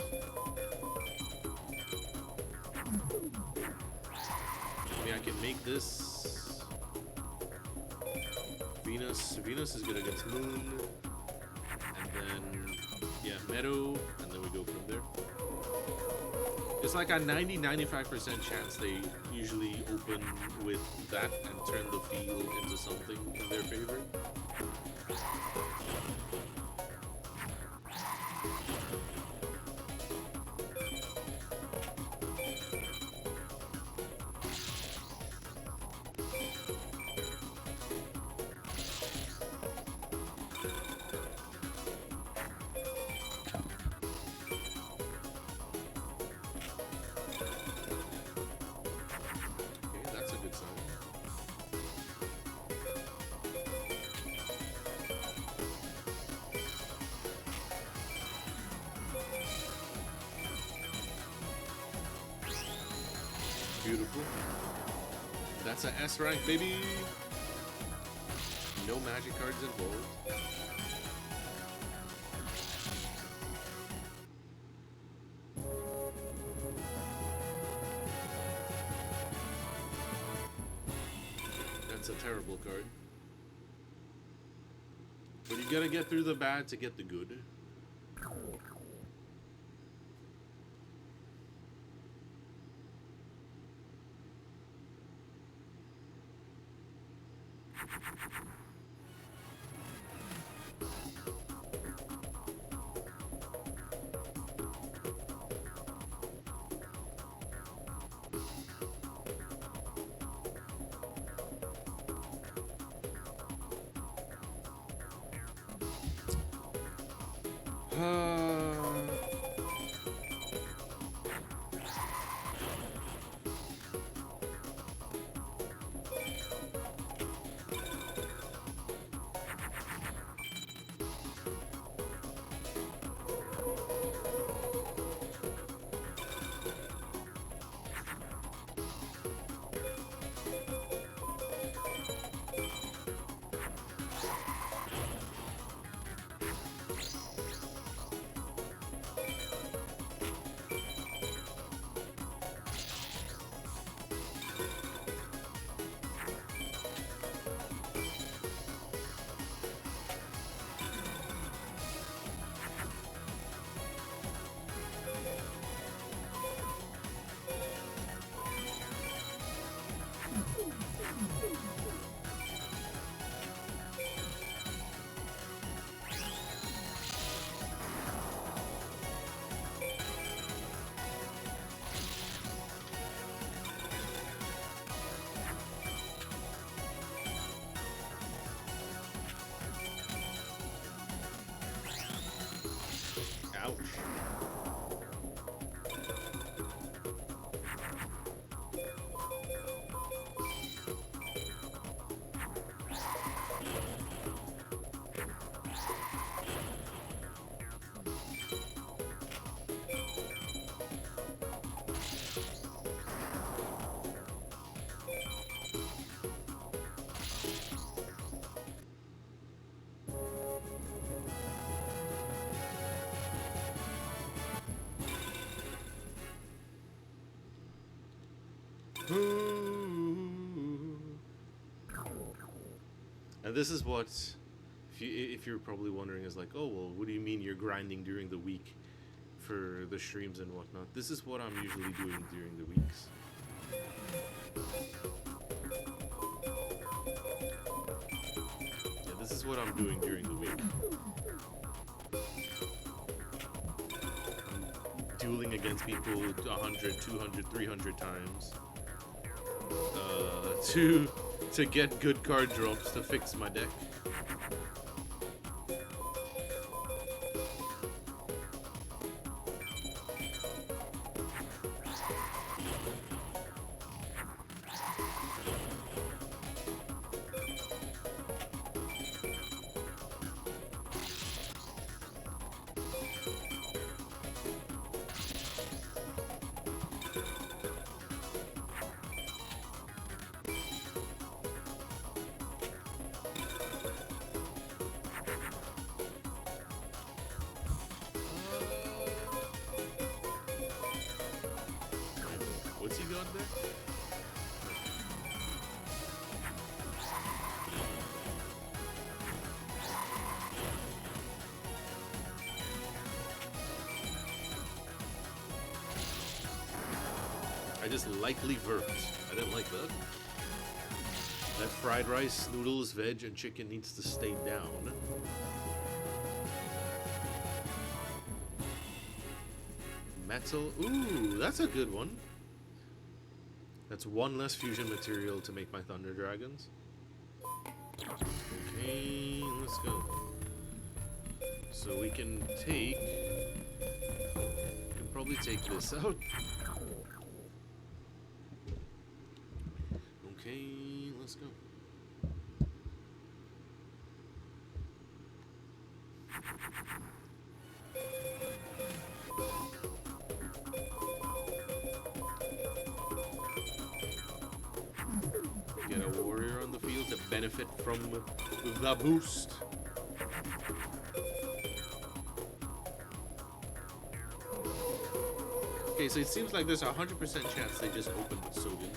I mean, I can make this Venus. Venus is good against Moon, and then yeah, Meadow, and then we go from there. It's like a 90-95% chance they usually open with that and turn the field into something in their favor. Beautiful. That's a S rank, baby. No magic cards involved. That's a terrible card. But you gotta get through the bad to get the good. Ouch. And this is what, if you're probably wondering, is like, oh well, what do you mean you're grinding during the week for the streams and whatnot? This is what I'm usually doing during the weeks. Yeah, this is what I'm doing during the week. Dueling against people 100, 200, 300 times. To get good card drops to fix my deck. What's he got there? I just lightly verped. I didn't like that. That fried rice, noodles, veg, and chicken needs to stay down. Metal. Ooh, that's a good one. That's one less fusion material to make my Thunder Dragons. Okay, let's go. So we can take... We can probably take this out. Okay, let's go. benefit from the boost. Okay, so it seems like there's a 100% chance they just opened with Sojin.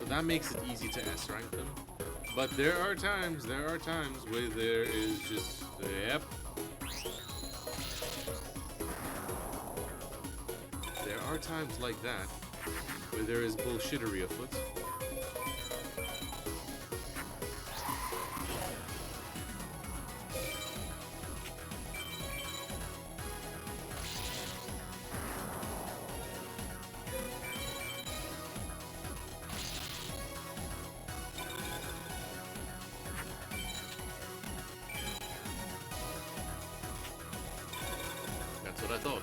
That makes it easy to S rank them. But there are times where there is just, yep. There are times like that where there is bullshittery afoot. That's what I thought.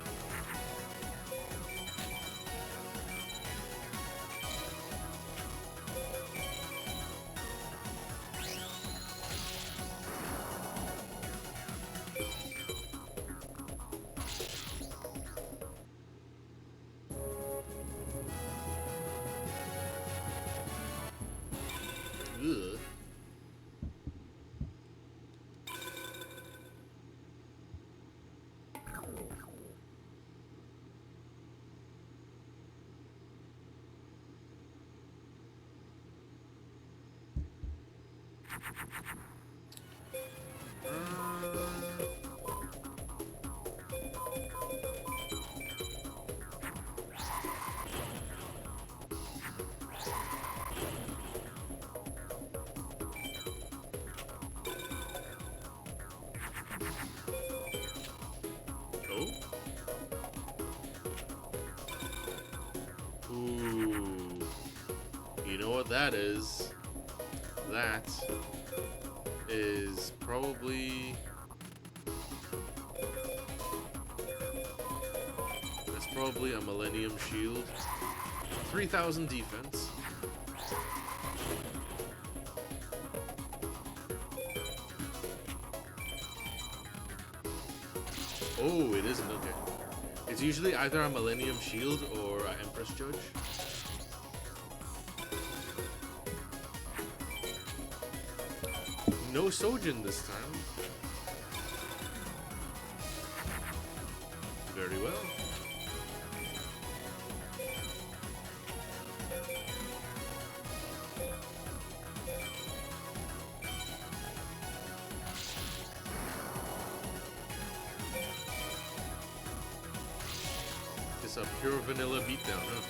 Ugh. Oh? Ooh. You know what that is? That is probably... That's probably a Millennium Shield. 3,000 defense. Oh, it isn't, okay. It's usually either a Millennium Shield or an Empress Judge. No Sojin this time. Very well. It's a pure vanilla beatdown, huh?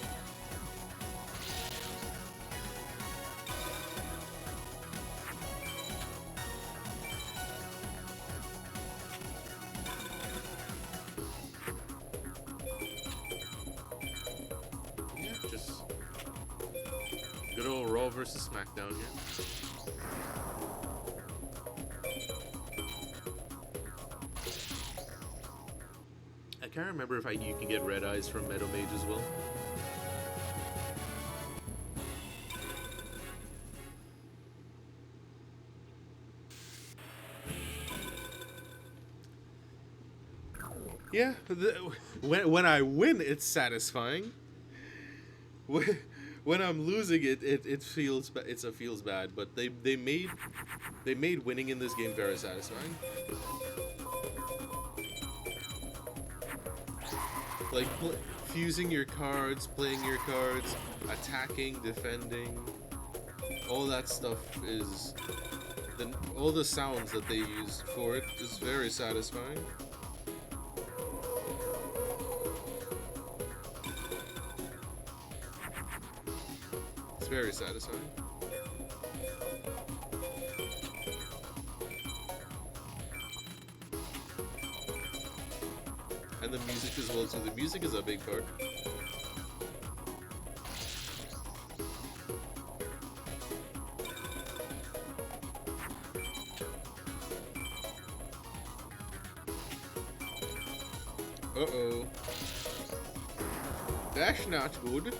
Good old Raw versus SmackDown here. I can't remember if you can get red eyes from Meadow Mage as well. Yeah, when I win, it's satisfying. When I'm losing, it feels feels bad. But they made winning in this game very satisfying. Like fusing your cards, playing your cards, attacking, defending, all that stuff is all the sounds that they used for it is very satisfying. It's very satisfying. And the music as well, so the music is a big part. Uh-oh. That's not good.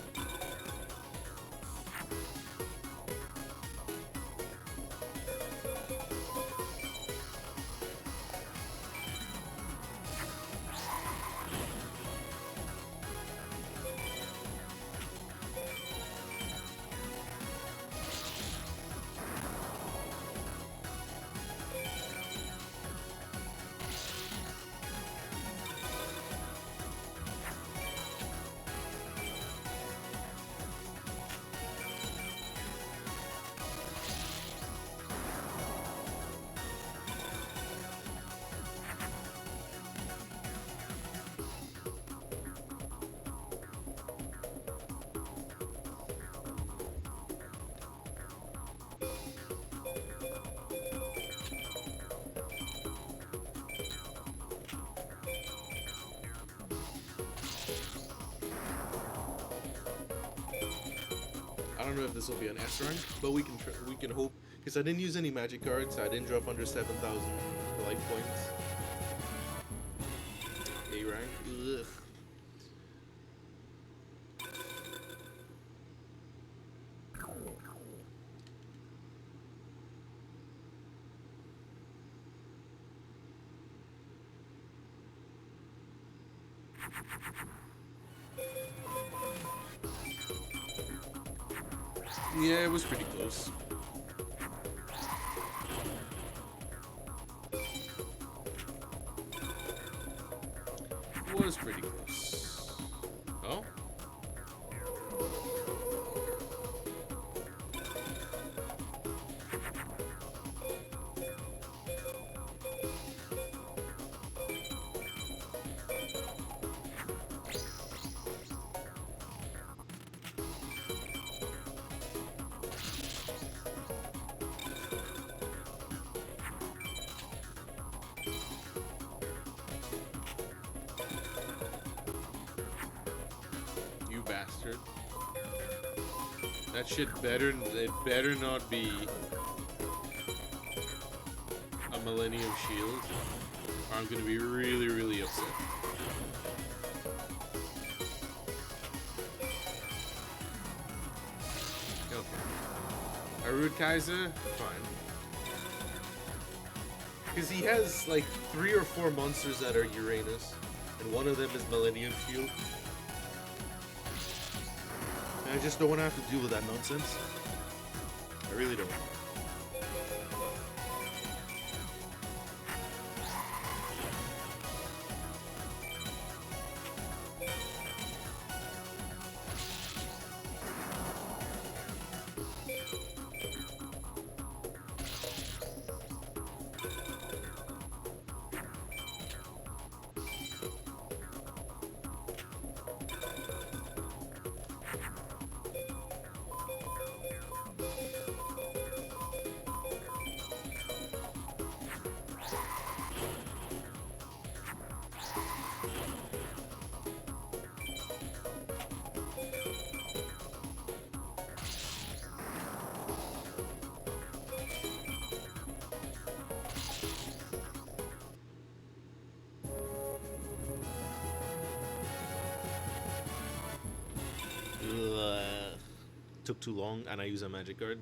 I don't know if this will be an S rank, but we can hope, because I didn't use any magic cards. I didn't drop under 7,000 life points. A rank. Ugh. Yeah, it was pretty close. It was pretty close. Oh? Bastard. That shit it better not be a Millennium Shield, or I'm gonna be really, really upset. Okay. A Rude Kaiser? Fine. Because he has like 3 or 4 monsters that are Uranus, and one of them is Millennium Shield. I just don't want to have to deal with that nonsense. I really don't. Took too long, and I use a magic card.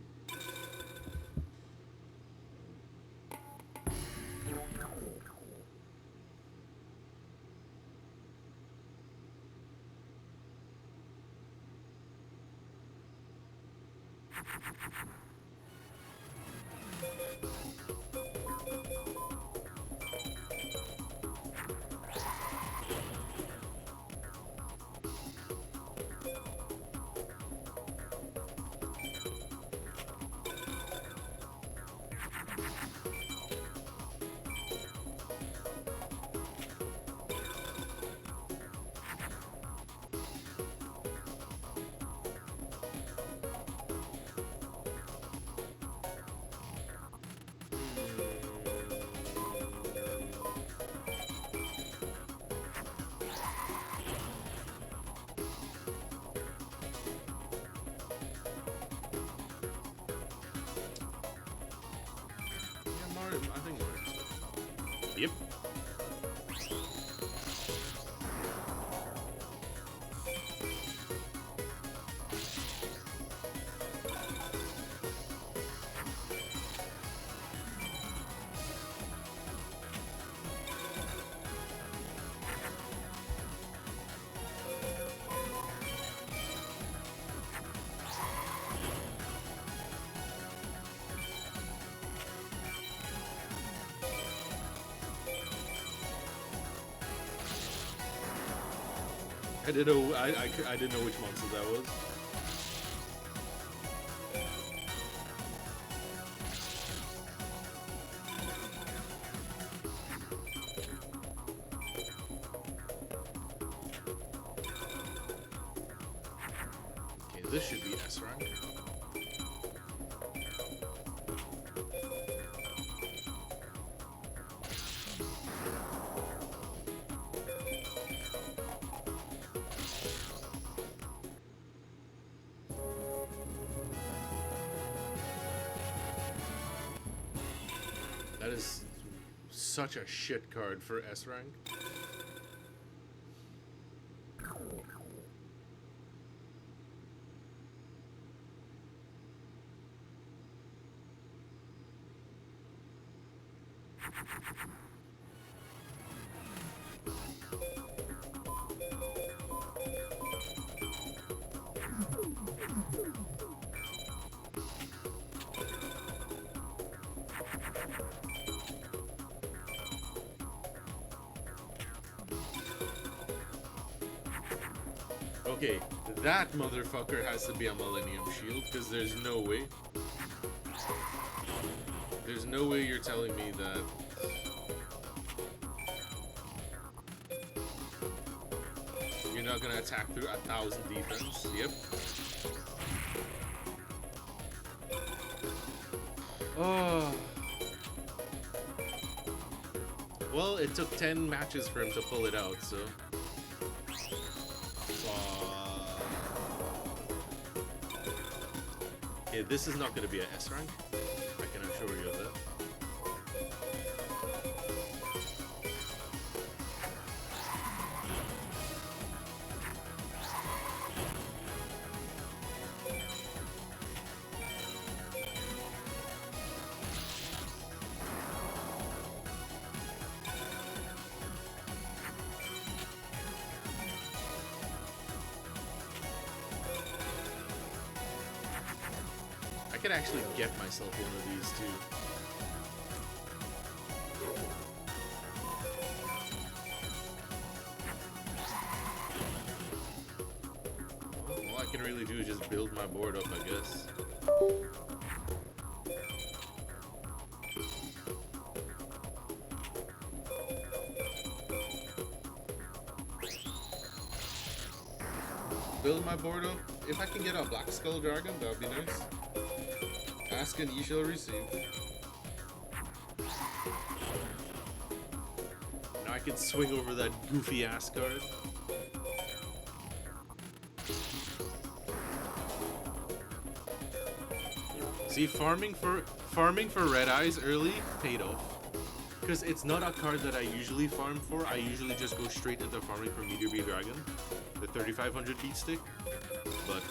I think Martin's. Yep. I didn't know. I didn't know which monster that was. Okay, this should be S rank. That is such a shit card for S rank. Okay, that motherfucker has to be a Millennium Shield, because there's no way. There's no way you're telling me that. You're not gonna attack through 1,000 defense. Yep. Oh. Well, it took 10 matches for him to pull it out, so. Yeah, this is not going to be a S rank. I can assure you of that. I could actually get myself one of these too. All I can really do is just build my board up, I guess. Build my board up. If I can get a Black Skull Dragon, that would be nice. Ask and ye shall receive. Now I can swing over that goofy ass card. See, farming for Red Eyes early paid off. Because it's not a card that I usually farm for. I usually just go straight into farming for Meteor Beam Dragon, the 3500 beat stick. But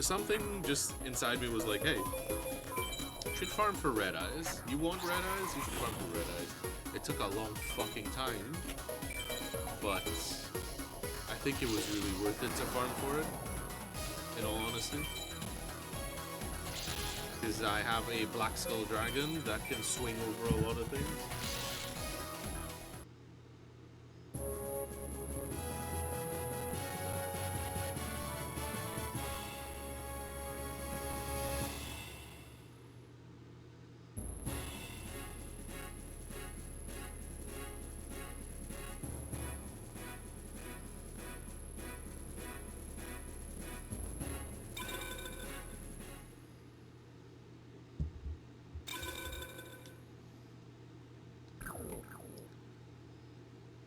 something just inside me was like, hey, you should farm for Red Eyes. You want Red Eyes? You should farm for Red Eyes. It took a long fucking time, but I think it was really worth it to farm for it, in all honesty. Because I have a Black Skull Dragon that can swing over a lot of things.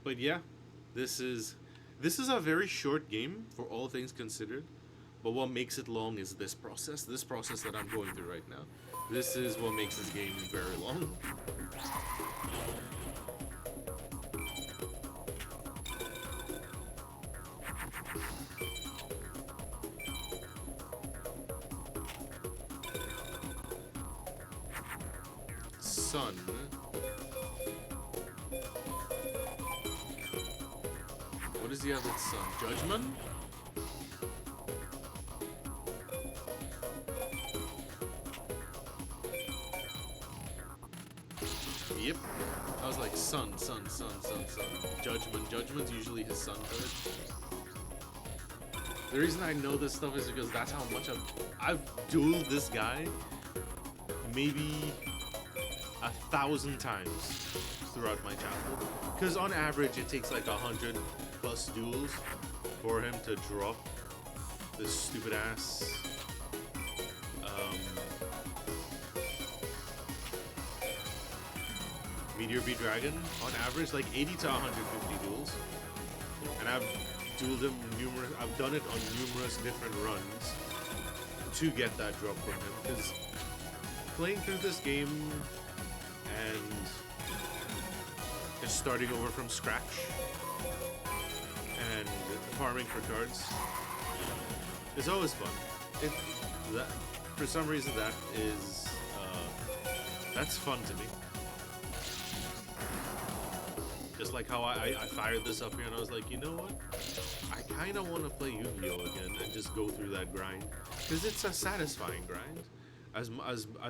But yeah, this is a very short game for all things considered. But what makes it long is this process that I'm going through right now. This is what makes this game very long. Sun. What is the other sun? Judgment? Yep. I was like sun. Judgment. Judgment's usually his sun card. The reason I know this stuff is because that's how much I've dueled this guy maybe 1,000 times throughout my childhood. Because on average, it takes like 100 plus duels for him to drop this stupid ass Meteor B Dragon. On average, like 80 to 150 duels, and I've dueled him numerous. I've done it on numerous different runs to get that drop from him. Because playing through this game and just starting over from scratch and farming for cards is always fun. For some reason, that's fun to me. Just like how I fired this up here and I was like, you know what? I kind of want to play Yu-Gi-Oh again and just go through that grind, because it's a satisfying grind. As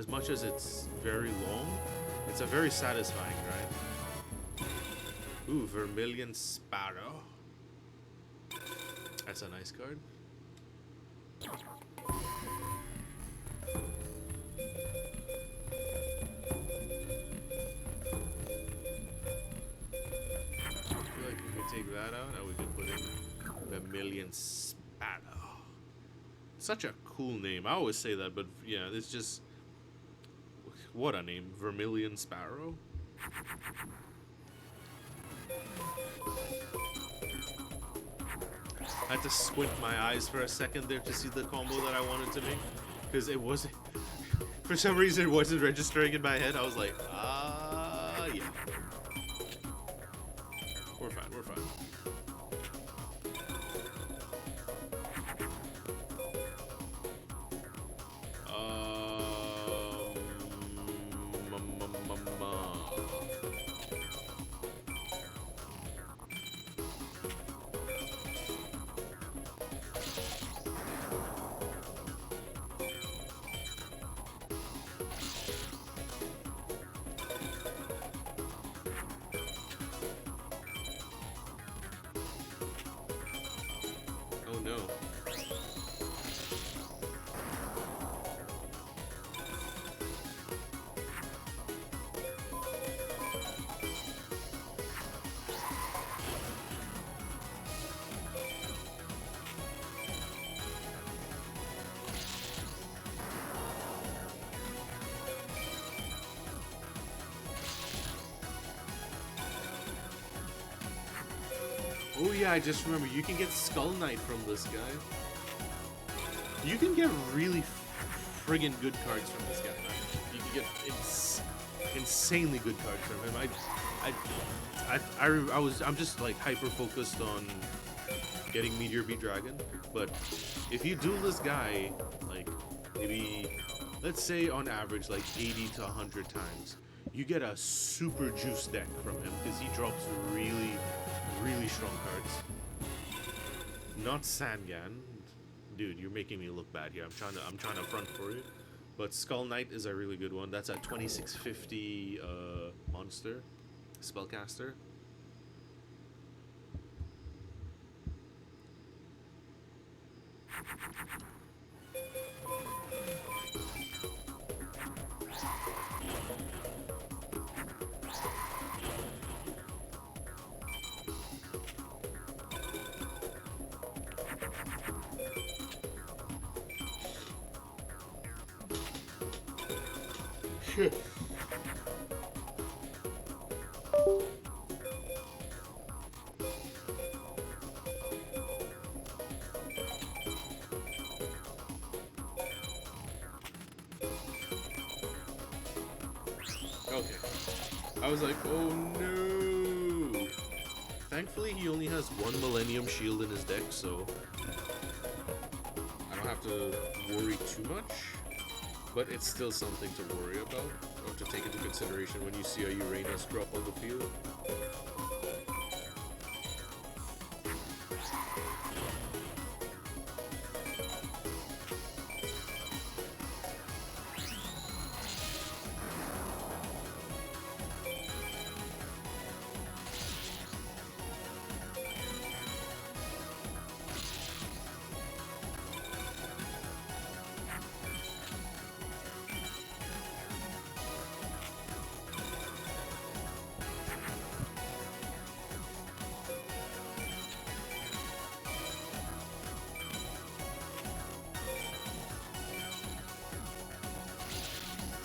much as it's very long, it's a very satisfying grind. Ooh, Vermilion Sparrow. That's a nice card. Take that out, and we can put in Vermilion Sparrow. Such a cool name. I always say that, but yeah, it's just, what a name, Vermilion Sparrow. I had to squint my eyes for a second there to see the combo that I wanted to make, because it wasn't, for some reason it wasn't registering in my head. I was like, yeah. We're fine, we're fine. Oh no. Oh yeah, I just remember, you can get Skull Knight from this guy. You can get really friggin' good cards from this guy, man. You can get insanely good cards from him. I'm just like hyper focused on getting Meteor B Dragon, but if you duel this guy, like maybe, let's say on average like 80 to 100 times, you get a super juice deck from him because he drops really strong cards. Not Sangan. Dude, you're making me look bad here. I'm trying to front for you. But Skull Knight is a really good one. That's a 2650 monster spellcaster. Okay. I was like, oh no! Thankfully, he only has one Millennium Shield in his deck, so I don't have to worry too much. But it's still something to worry about, or to take into consideration when you see a Uranus drop on the field.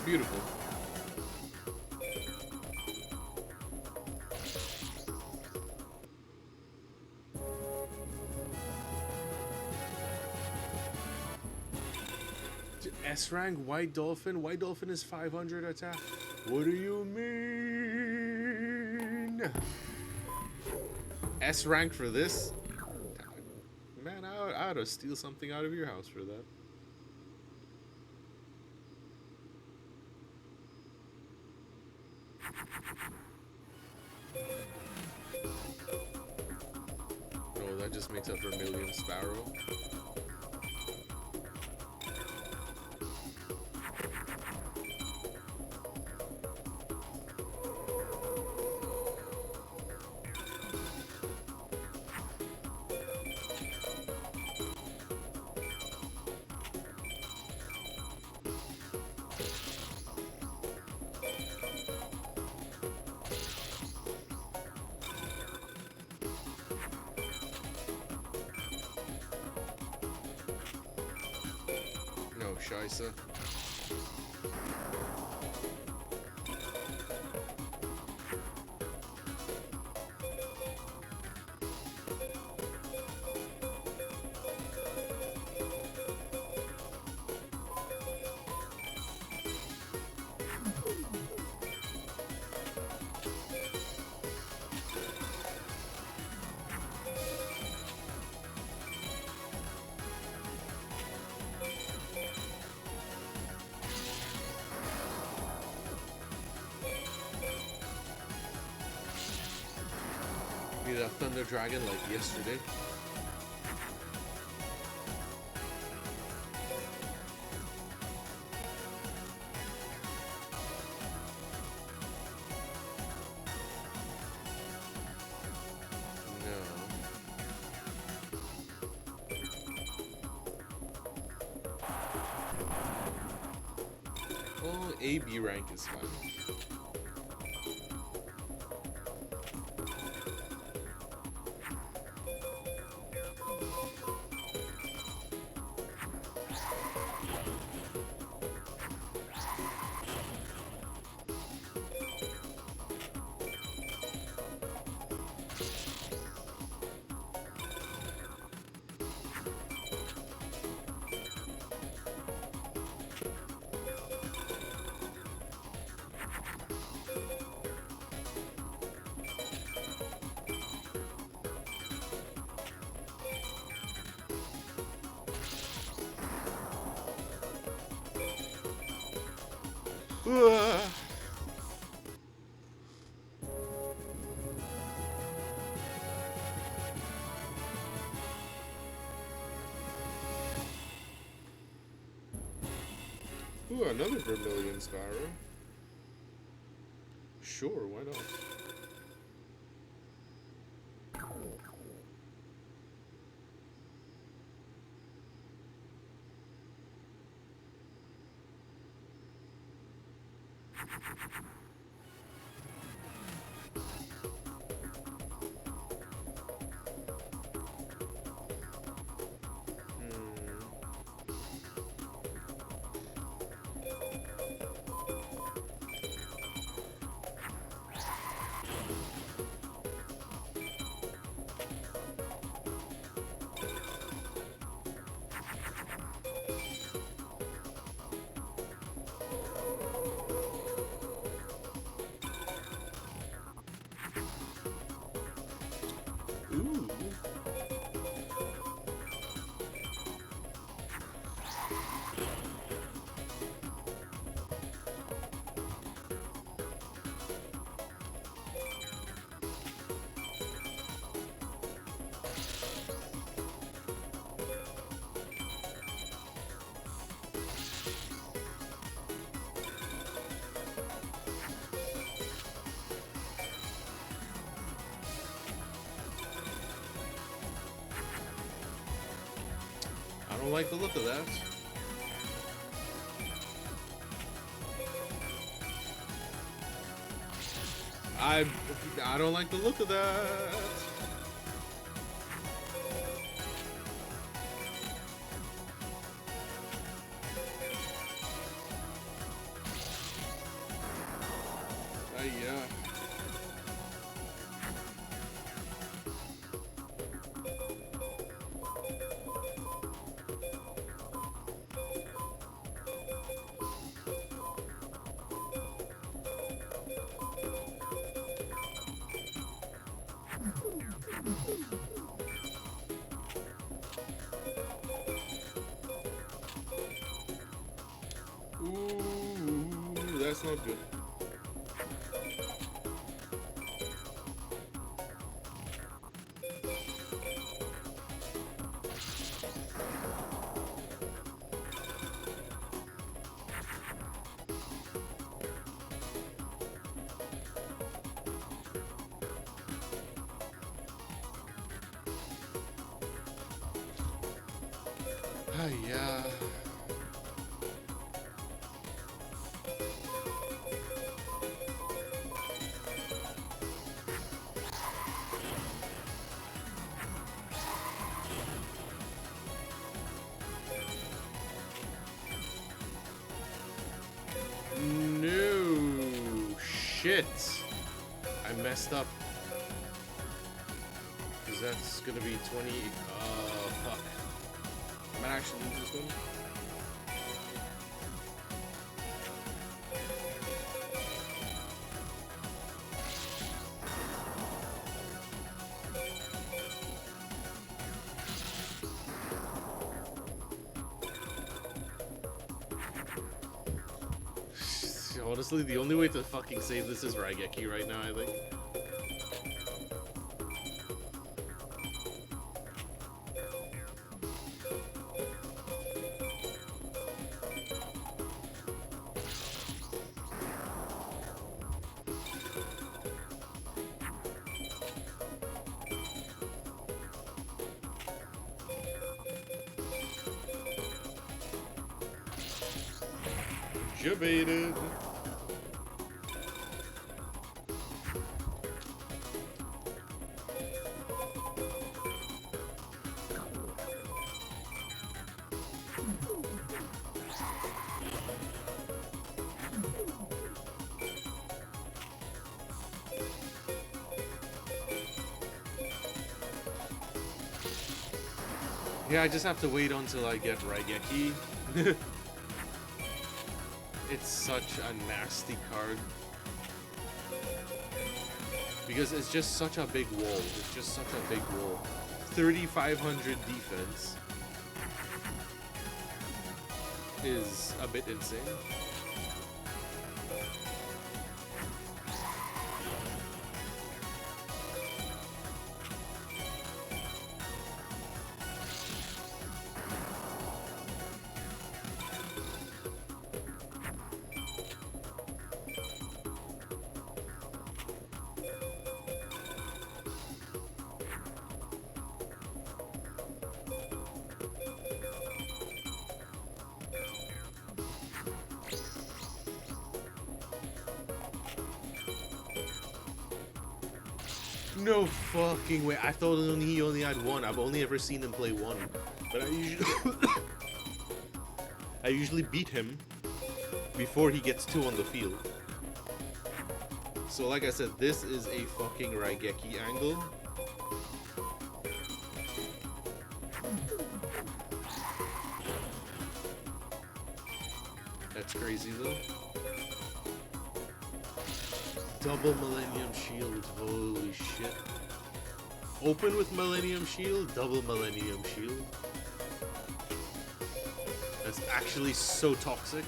Beautiful. S rank White Dolphin. White Dolphin is 500 attack. What do you mean? S rank for this? Man, I ought to steal something out of your house for that. No, that just makes up for Million Sparrow. No, Scheisse. Need a Thunder Dragon like yesterday. No. Well, AB rank is fine. Ooh, another Vermilion Sparrow. Sure, why not? Ooh. I don't like the look of that. I don't like the look of that. yeah. Ooh, that's not good. Yeah. No shit. I messed up. Cause that's gonna be 20. Fuck. I might actually lose this one. Honestly, the only way to fucking save this is Raigeki right now, I think. Jebaited. Yeah, I just have to wait until I get Raigeki. It's such a nasty card. Because it's just such a big wall. It's just such a big wall. 3,500 defense is a bit insane. No fucking way. I thought he only had one. I've only ever seen him play one. But I usually I usually beat him before he gets two on the field. So like I said, this is a fucking Raigeki angle. That's crazy though. Double Millennium Shield, holy shit. Open with Millennium Shield, double Millennium Shield. That's actually so toxic.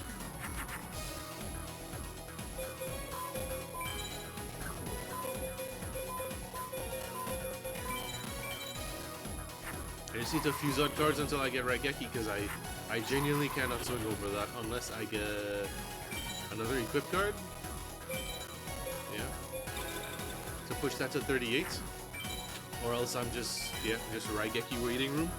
I just need to fuse out cards until I get Raigeki because I genuinely cannot swing over that unless I get another equip card. Yeah. To push that to 38. Or else I'm just Raigeki waiting room.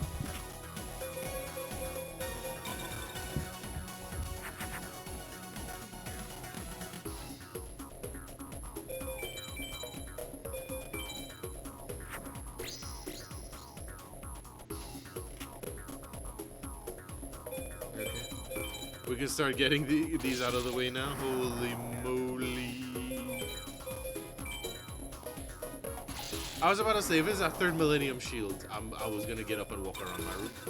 Okay. We can start getting these out of the way now. Holy moly. I was about to say, if it's a third Millennium Shield, I was gonna get up and walk around my roof.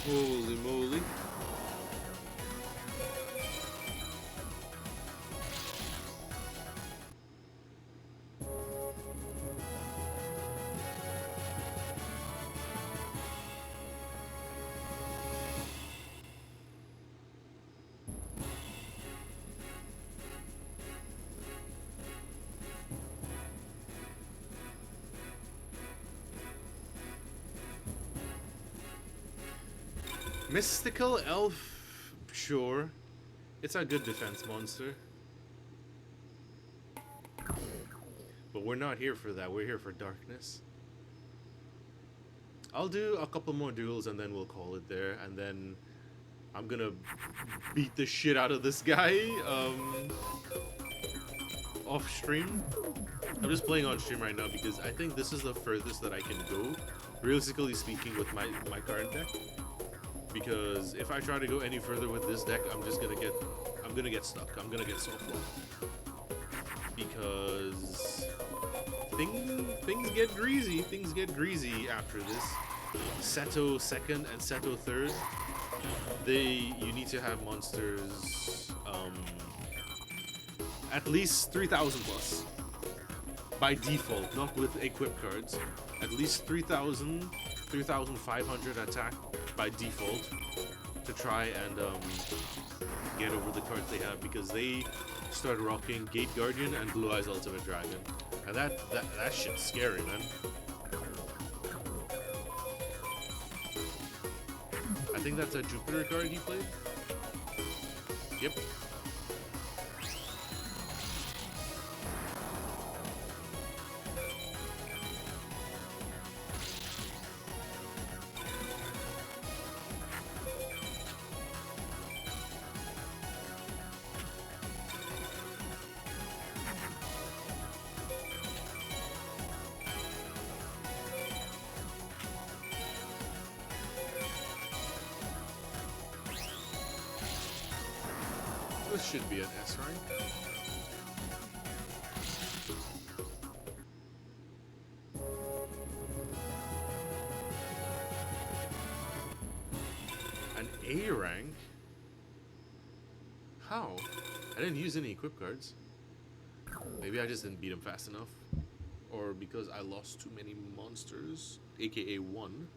Holy moly. Mystical Elf, sure. It's a good defense monster. But we're not here for that, we're here for darkness. I'll do a couple more duels and then we'll call it there, and then I'm gonna beat the shit out of this guy, off stream. I'm just playing on stream right now because I think this is the furthest that I can go, realistically speaking, with my current deck. Because if I try to go any further with this deck, I'm gonna get stuck. I'm gonna get soft locked. Because things get greasy. Things get greasy after this. Seto second and Seto third. You need to have monsters at least 3,000 plus. By default, not with equip cards. At least 3,000, 3,500 attack by default to try and get over the cards they have, because they start rocking Gate Guardian and Blue Eyes Ultimate Dragon, and that shit's scary, man. I think that's a Jupiter card he played. Yep. This should be an S rank. An A rank? How? I didn't use any equip cards. Maybe I just didn't beat him fast enough. Or because I lost too many monsters, aka one.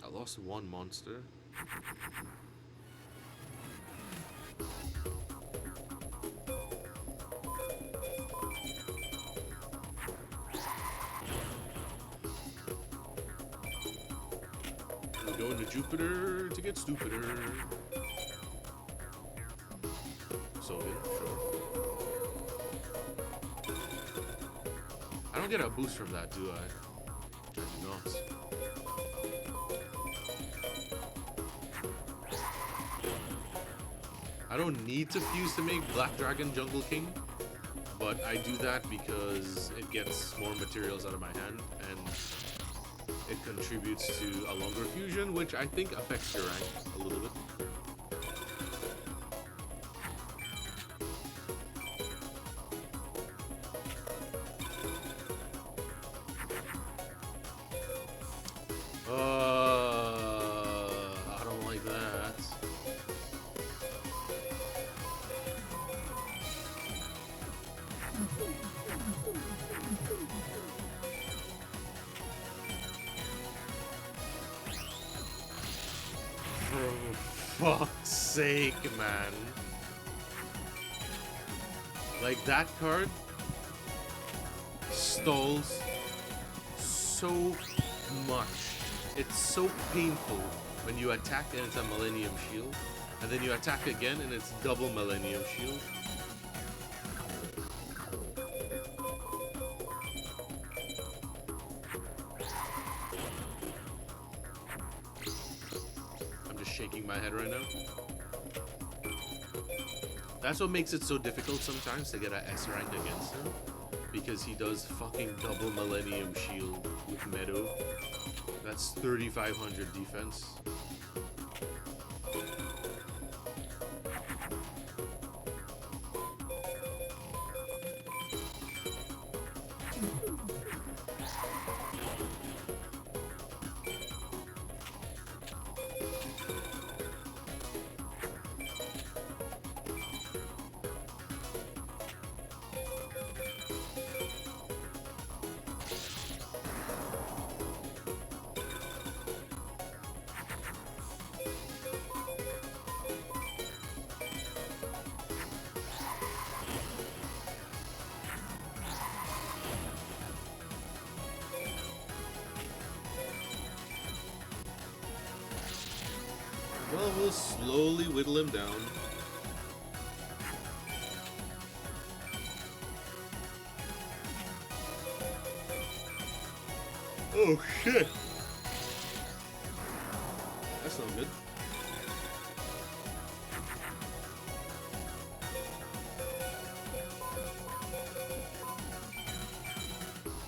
I lost one monster. We're going to Jupiter to get stupider. So good, sure. I don't get a boost from that, do I? I do not. I don't need to fuse to make Black Dragon Jungle King, but I do that because it gets more materials out of my hand and it contributes to a longer fusion, which I think affects your rank a little bit. I don't like that. For fuck's sake, man. Like, that card stalls so much. It's so painful when you attack and it's a Millennium Shield, and then you attack again and it's double Millennium Shield. I'm just shaking my head right now. That's what makes it so difficult sometimes to get an S rank against him, because he does fucking double Millennium Shield with Meadow. That's 3,500 defense. Well, we'll slowly whittle him down. Oh shit! That's not good.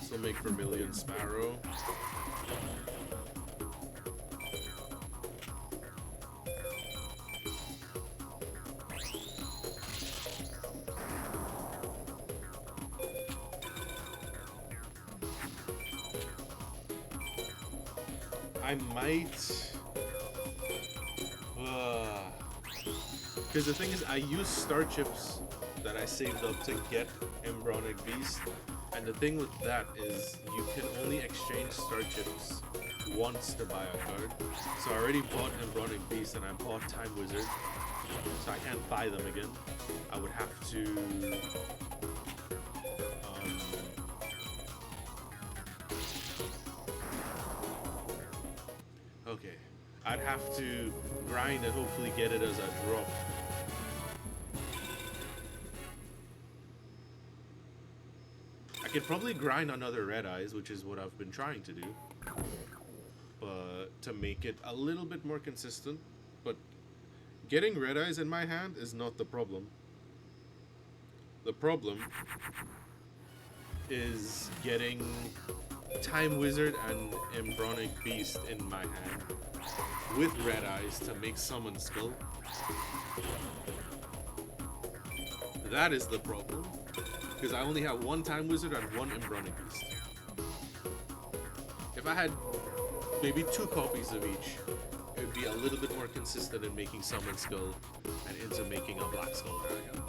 This will make Vermilion Sparrow. I might... Because the thing is, I use star chips that I saved up to get Embryonic Beast. And the thing with that is, you can only exchange star chips once to buy a card. So I already bought Embryonic Beast and I bought Time Wizard. So I can't buy them again. I would have to... Okay, I'd have to grind and hopefully get it as a drop. I could probably grind another Red Eyes, which is what I've been trying to do, but to make it a little bit more consistent. But getting Red Eyes in my hand is not the problem. The problem is getting Time Wizard and Embryonic Beast in my hand with Red Eyes to make Summon Skull. That is the problem, because I only have one Time Wizard and one Embryonic Beast. If I had maybe 2 copies of each, it would be a little bit more consistent in making Summon Skull and into making a Black Skull Dragon.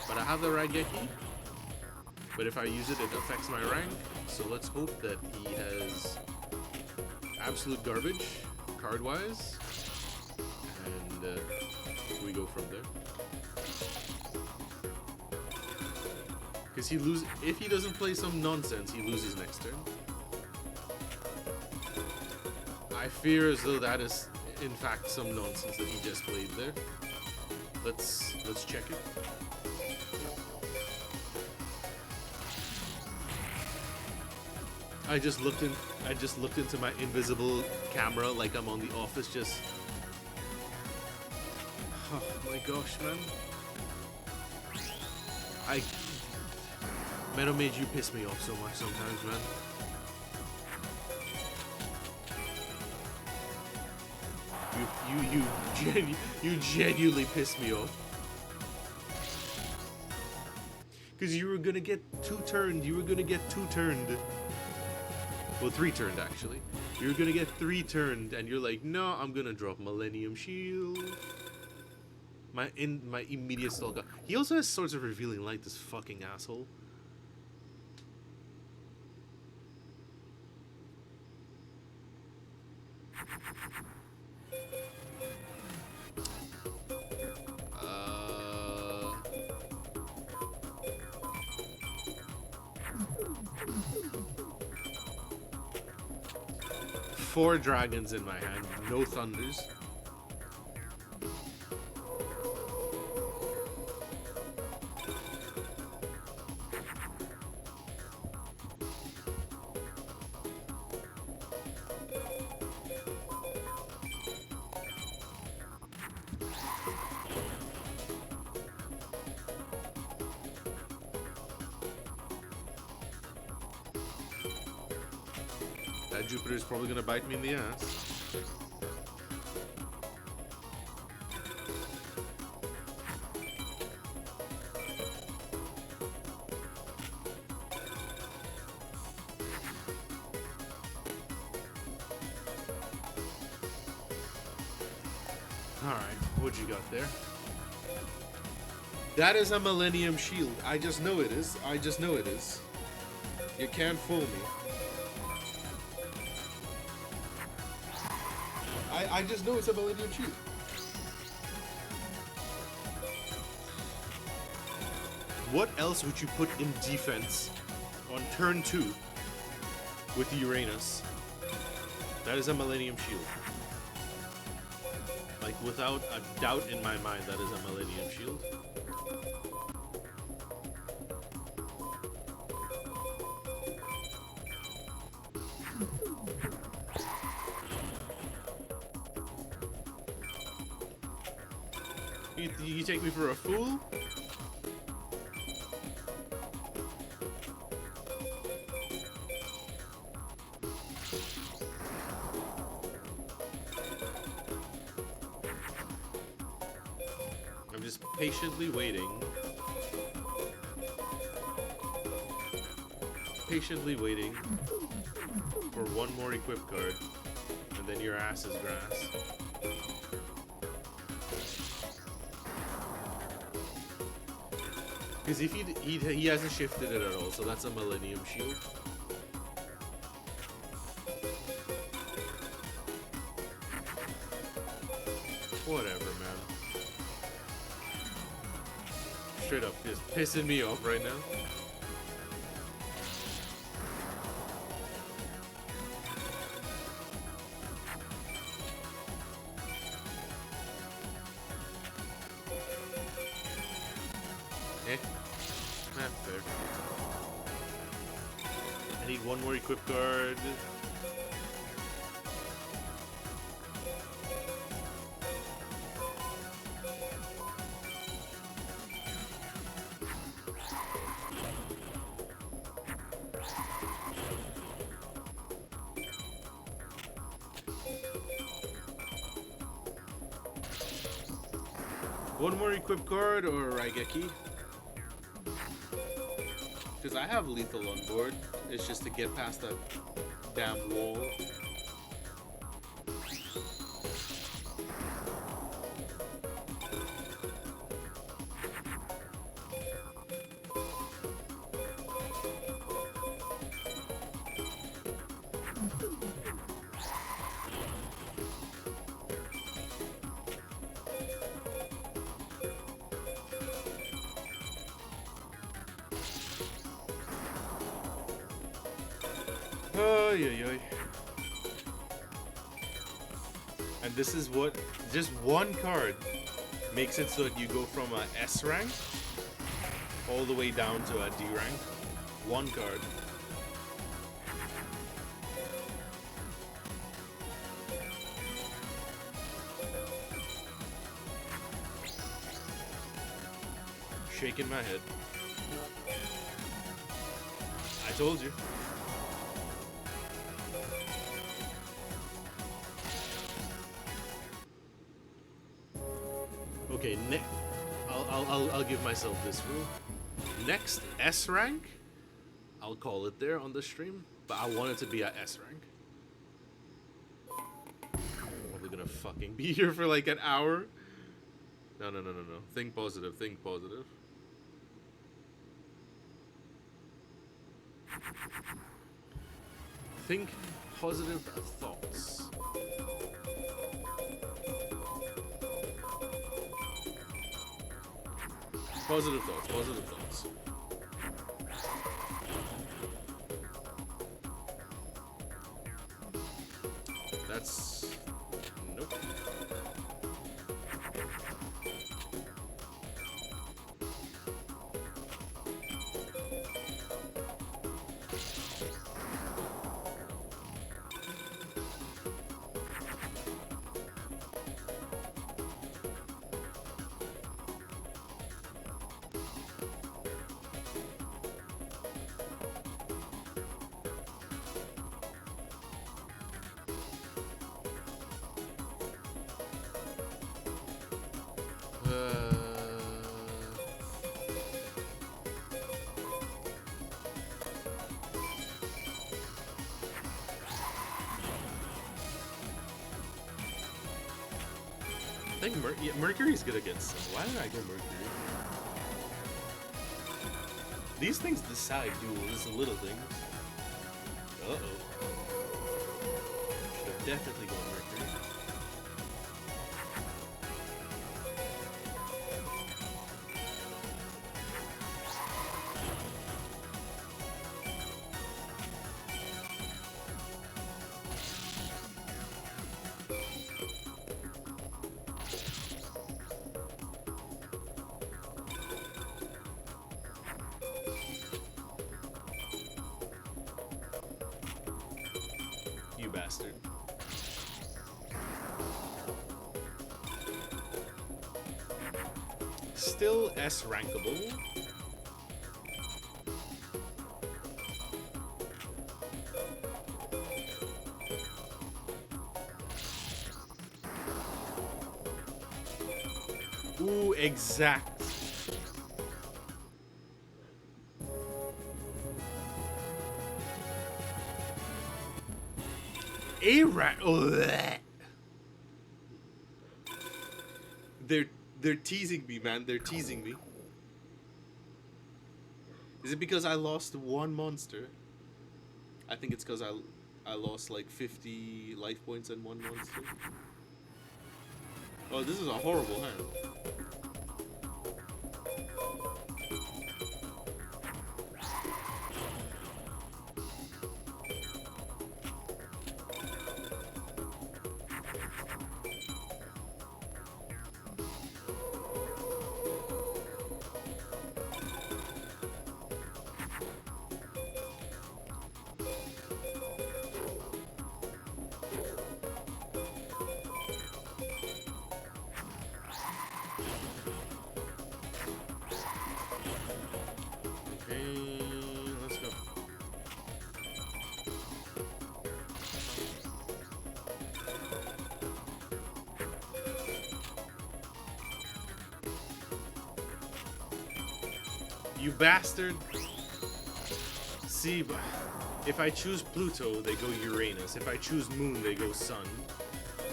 But I have the Raigeki. But if I use it, it affects my rank. So let's hope that he has absolute garbage, card-wise. And we go from there. Because if he doesn't play some nonsense, he loses next turn. I fear as though that is, in fact, some nonsense that he just played there. Let's check it. I just looked into my invisible camera like I'm on The Office. Just, oh my gosh, man! Meadow Mage, you piss me off so much sometimes, man. You genuinely piss me off. Because you were gonna get 2 turned. You were gonna get 2 turned. Well, 3 turned actually. You're gonna get 3 turned, and you're like, no, I'm gonna drop Millennium Shield. My immediate stalker. He also has Swords of Revealing Light, this fucking asshole. 4 dragons in my hand, no thunders. That Jupiter's probably gonna bite me in the ass. Alright, what you got there? That is a Millennium Shield. I just know it is. I just know it is. You can't fool me. I just know it's a Millennium Shield. What else would you put in defense on turn 2 with Uranus? That is a Millennium Shield. Like, without a doubt in my mind, that is a Millennium Shield. You take me for a fool? I'm just patiently waiting. Patiently waiting for one more equip card, and then your ass is grass. Because if he hasn't shifted it at all, so that's a Millennium Shield. Whatever, man. Straight up, just pissing me off right now. Fair. I need one more equip card. One more equip card or Raigeki? Because I have lethal on board. It's just to get past that damn wall. And this is what just one card makes it so that you go from a S rank all the way down to a D rank. One card. Shaking my head. I told you. Okay, I'll give myself this rule. Next S rank, I'll call it there on the stream, but I want it to be a S rank. Probably gonna fucking be here for like an hour. No. Think positive. Think positive. Think positive thoughts. Positive thoughts, positive thoughts. That's... Nope. I think yeah, Mercury's good against him. Why did I go Mercury? These things decide duels, the little things. Uh-oh. Should have definitely gone Mercury. You bastard. Still S rankable. Ooh, exact. A-rat. They're teasing me, man. They're teasing me. Is it because I lost one monster? I think it's because I lost like 50 life points and one monster. Oh, this is a horrible hand. Let's go. You bastard. See, if I choose Pluto, they go Uranus. If I choose Moon, they go Sun.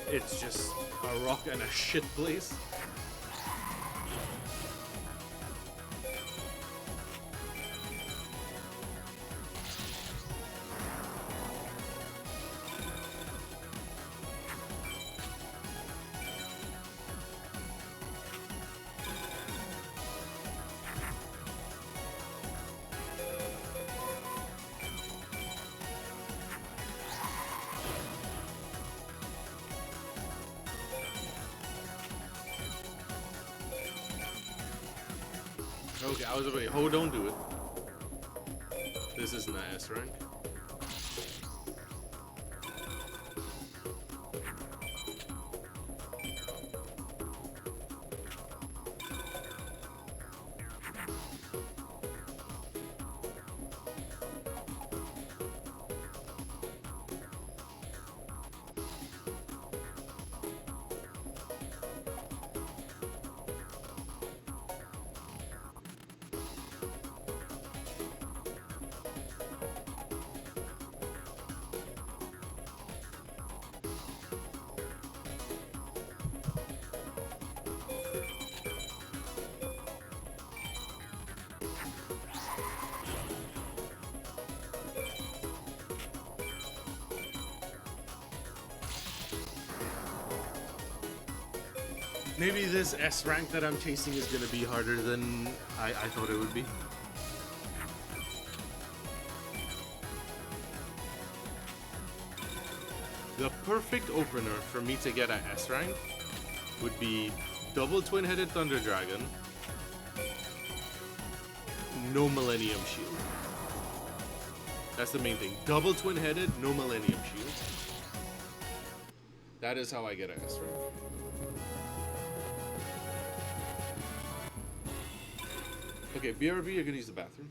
It's just a rock and a shit place. Okay, I was wait. Ho, don't do it. This isn't an S rank. Maybe this S rank that I'm chasing is gonna be harder than I thought it would be. The perfect opener for me to get at S rank would be double twin-headed Thunder Dragon, no Millennium Shield. That's the main thing. Double twin-headed, no Millennium Shield. That is how I get an S rank. Okay, BRB, you're gonna use the bathroom.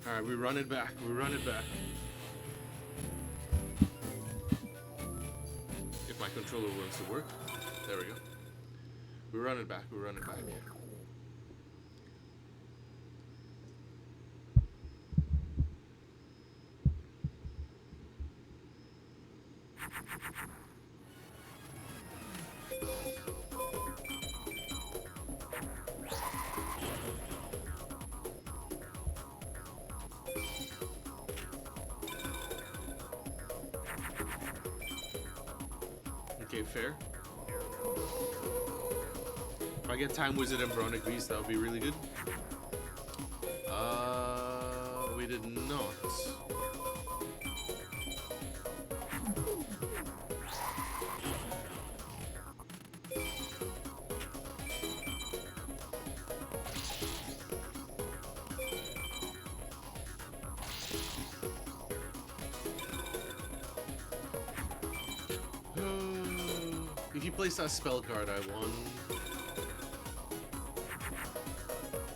Alright, we run it back. We run it back. If my controller wants to work. There we go. We run it back. We run it back. Okay, fair. If I get Time Wizard and Bronic Beast, that would be really good. We did not. If you place that spell card, I won.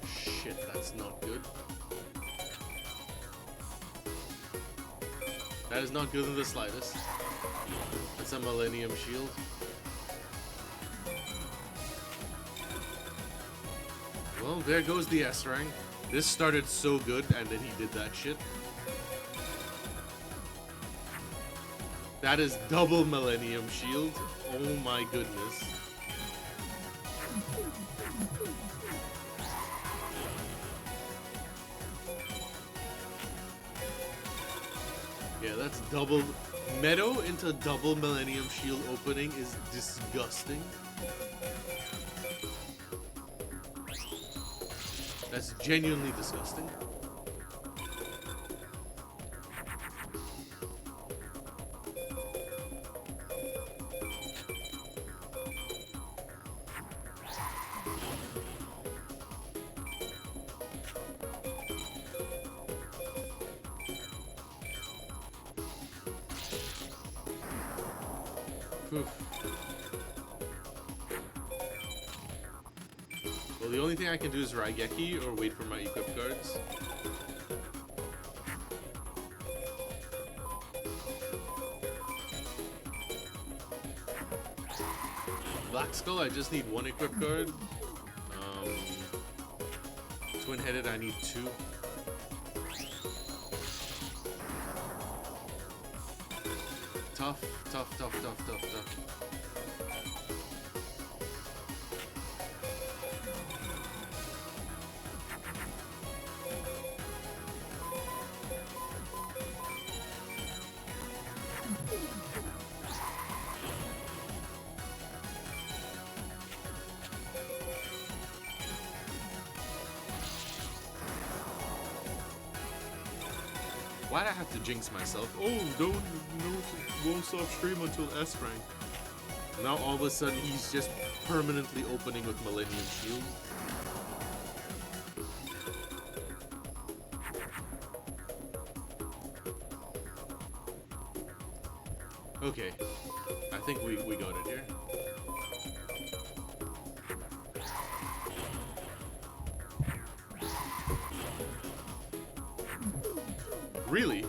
Shit, that's not good. That is not good in the slightest. That's a Millennium Shield. Well, there goes the S rank. This started so good, and then he did that shit. That is double Millennium Shield. Oh my goodness. Yeah, that's double. Meadow into double Millennium Shield opening is disgusting. That's genuinely disgusting. Well, the only thing I can do is Raigeki or wait for my equip cards. Black Skull, I just need one equip card. Twin-headed, I need two. Tough, tough, tough, tough, tough, tough. Why'd I have to jinx myself? Oh, won't stop stream until S rank. Now all of a sudden he's just permanently opening with Millennium Shield. Okay, I think we got it here. Really?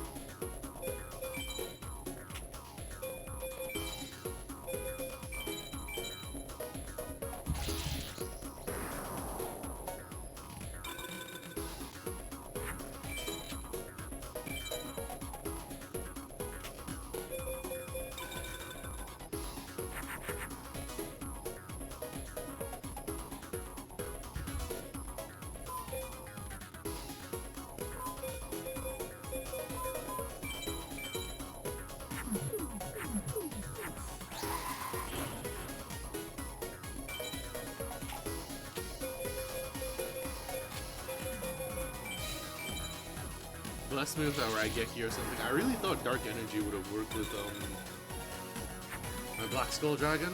Bless me with a Raigeki or something. I really thought Dark Energy would have worked with my Black Skull Dragon.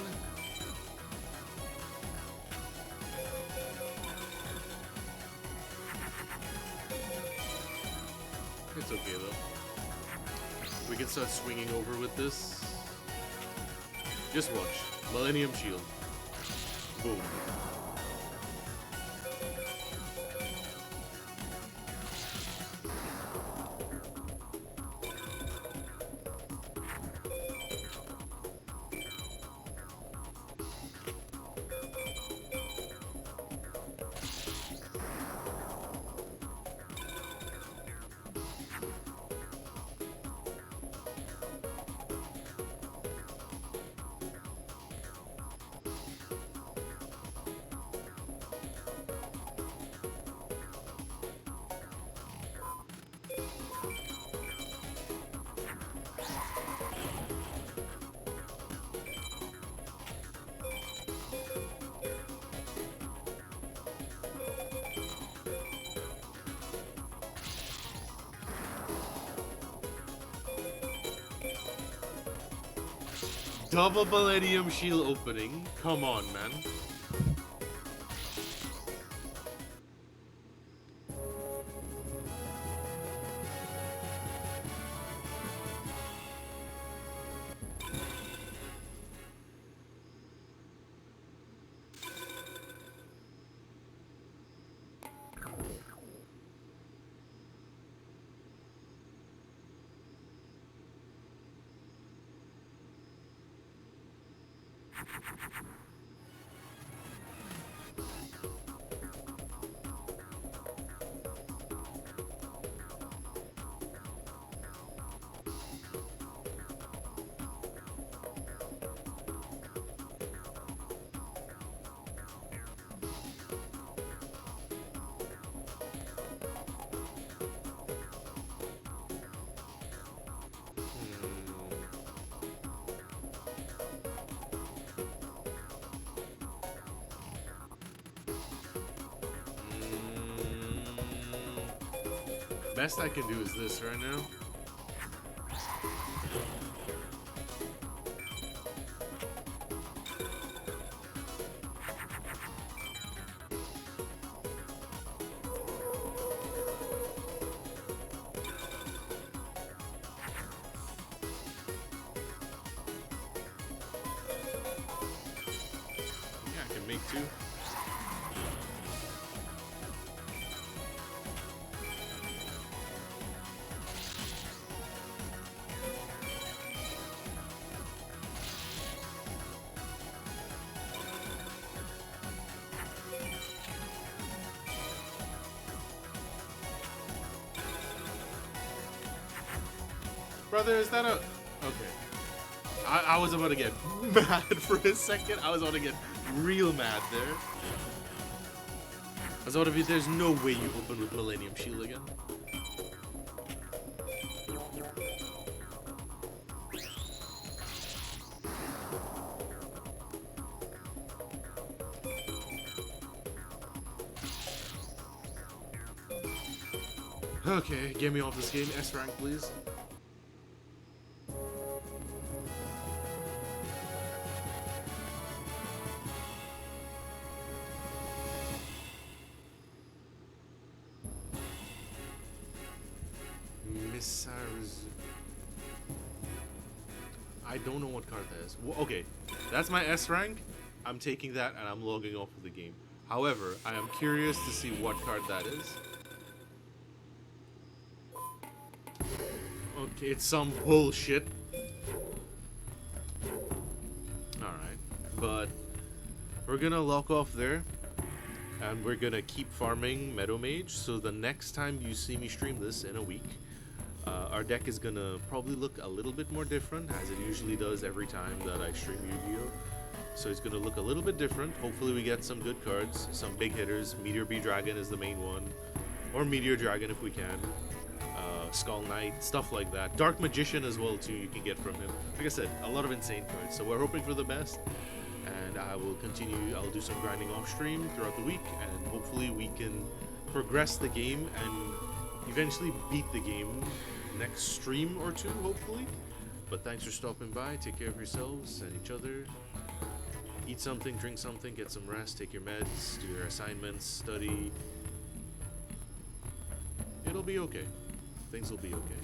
It's okay though. We can start swinging over with this. Just watch. Millennium Shield. Boom. Double Millennium Shield opening. Come on, man. Best I can do is this right now. Yeah, I can make two. Brother, is that a... Okay. I was about to get mad for a second. I was about to get real mad there. I was about to be... There's no way you open with Millennium Shield again. Okay, get me off this game. S rank, please. Cyrus. I don't know what card that is. Okay, that's my S rank. I'm taking that and I'm logging off of the game. However, I am curious to see what card that is. Okay, it's some bullshit. Alright, but we're gonna lock off there. And we're gonna keep farming Meadow Mage, so the next time you see me stream this in a week, our deck is gonna probably look a little bit more different, as it usually does every time that I stream Yu-Gi-Oh! So it's gonna look a little bit different. Hopefully we get some good cards, some big hitters. Meteor B Dragon is the main one, or Meteor Dragon if we can. Skull Knight, stuff like that. Dark Magician as well too, you can get from him. Like I said, a lot of insane cards, so we're hoping for the best. And I will continue, I'll do some grinding off stream throughout the week, and hopefully we can progress the game and eventually beat the game next stream or two, hopefully. But thanks for stopping by, take care of yourselves and each other. Eat something, drink something, get some rest, take your meds, do your assignments, study. It'll be okay. Things will be okay.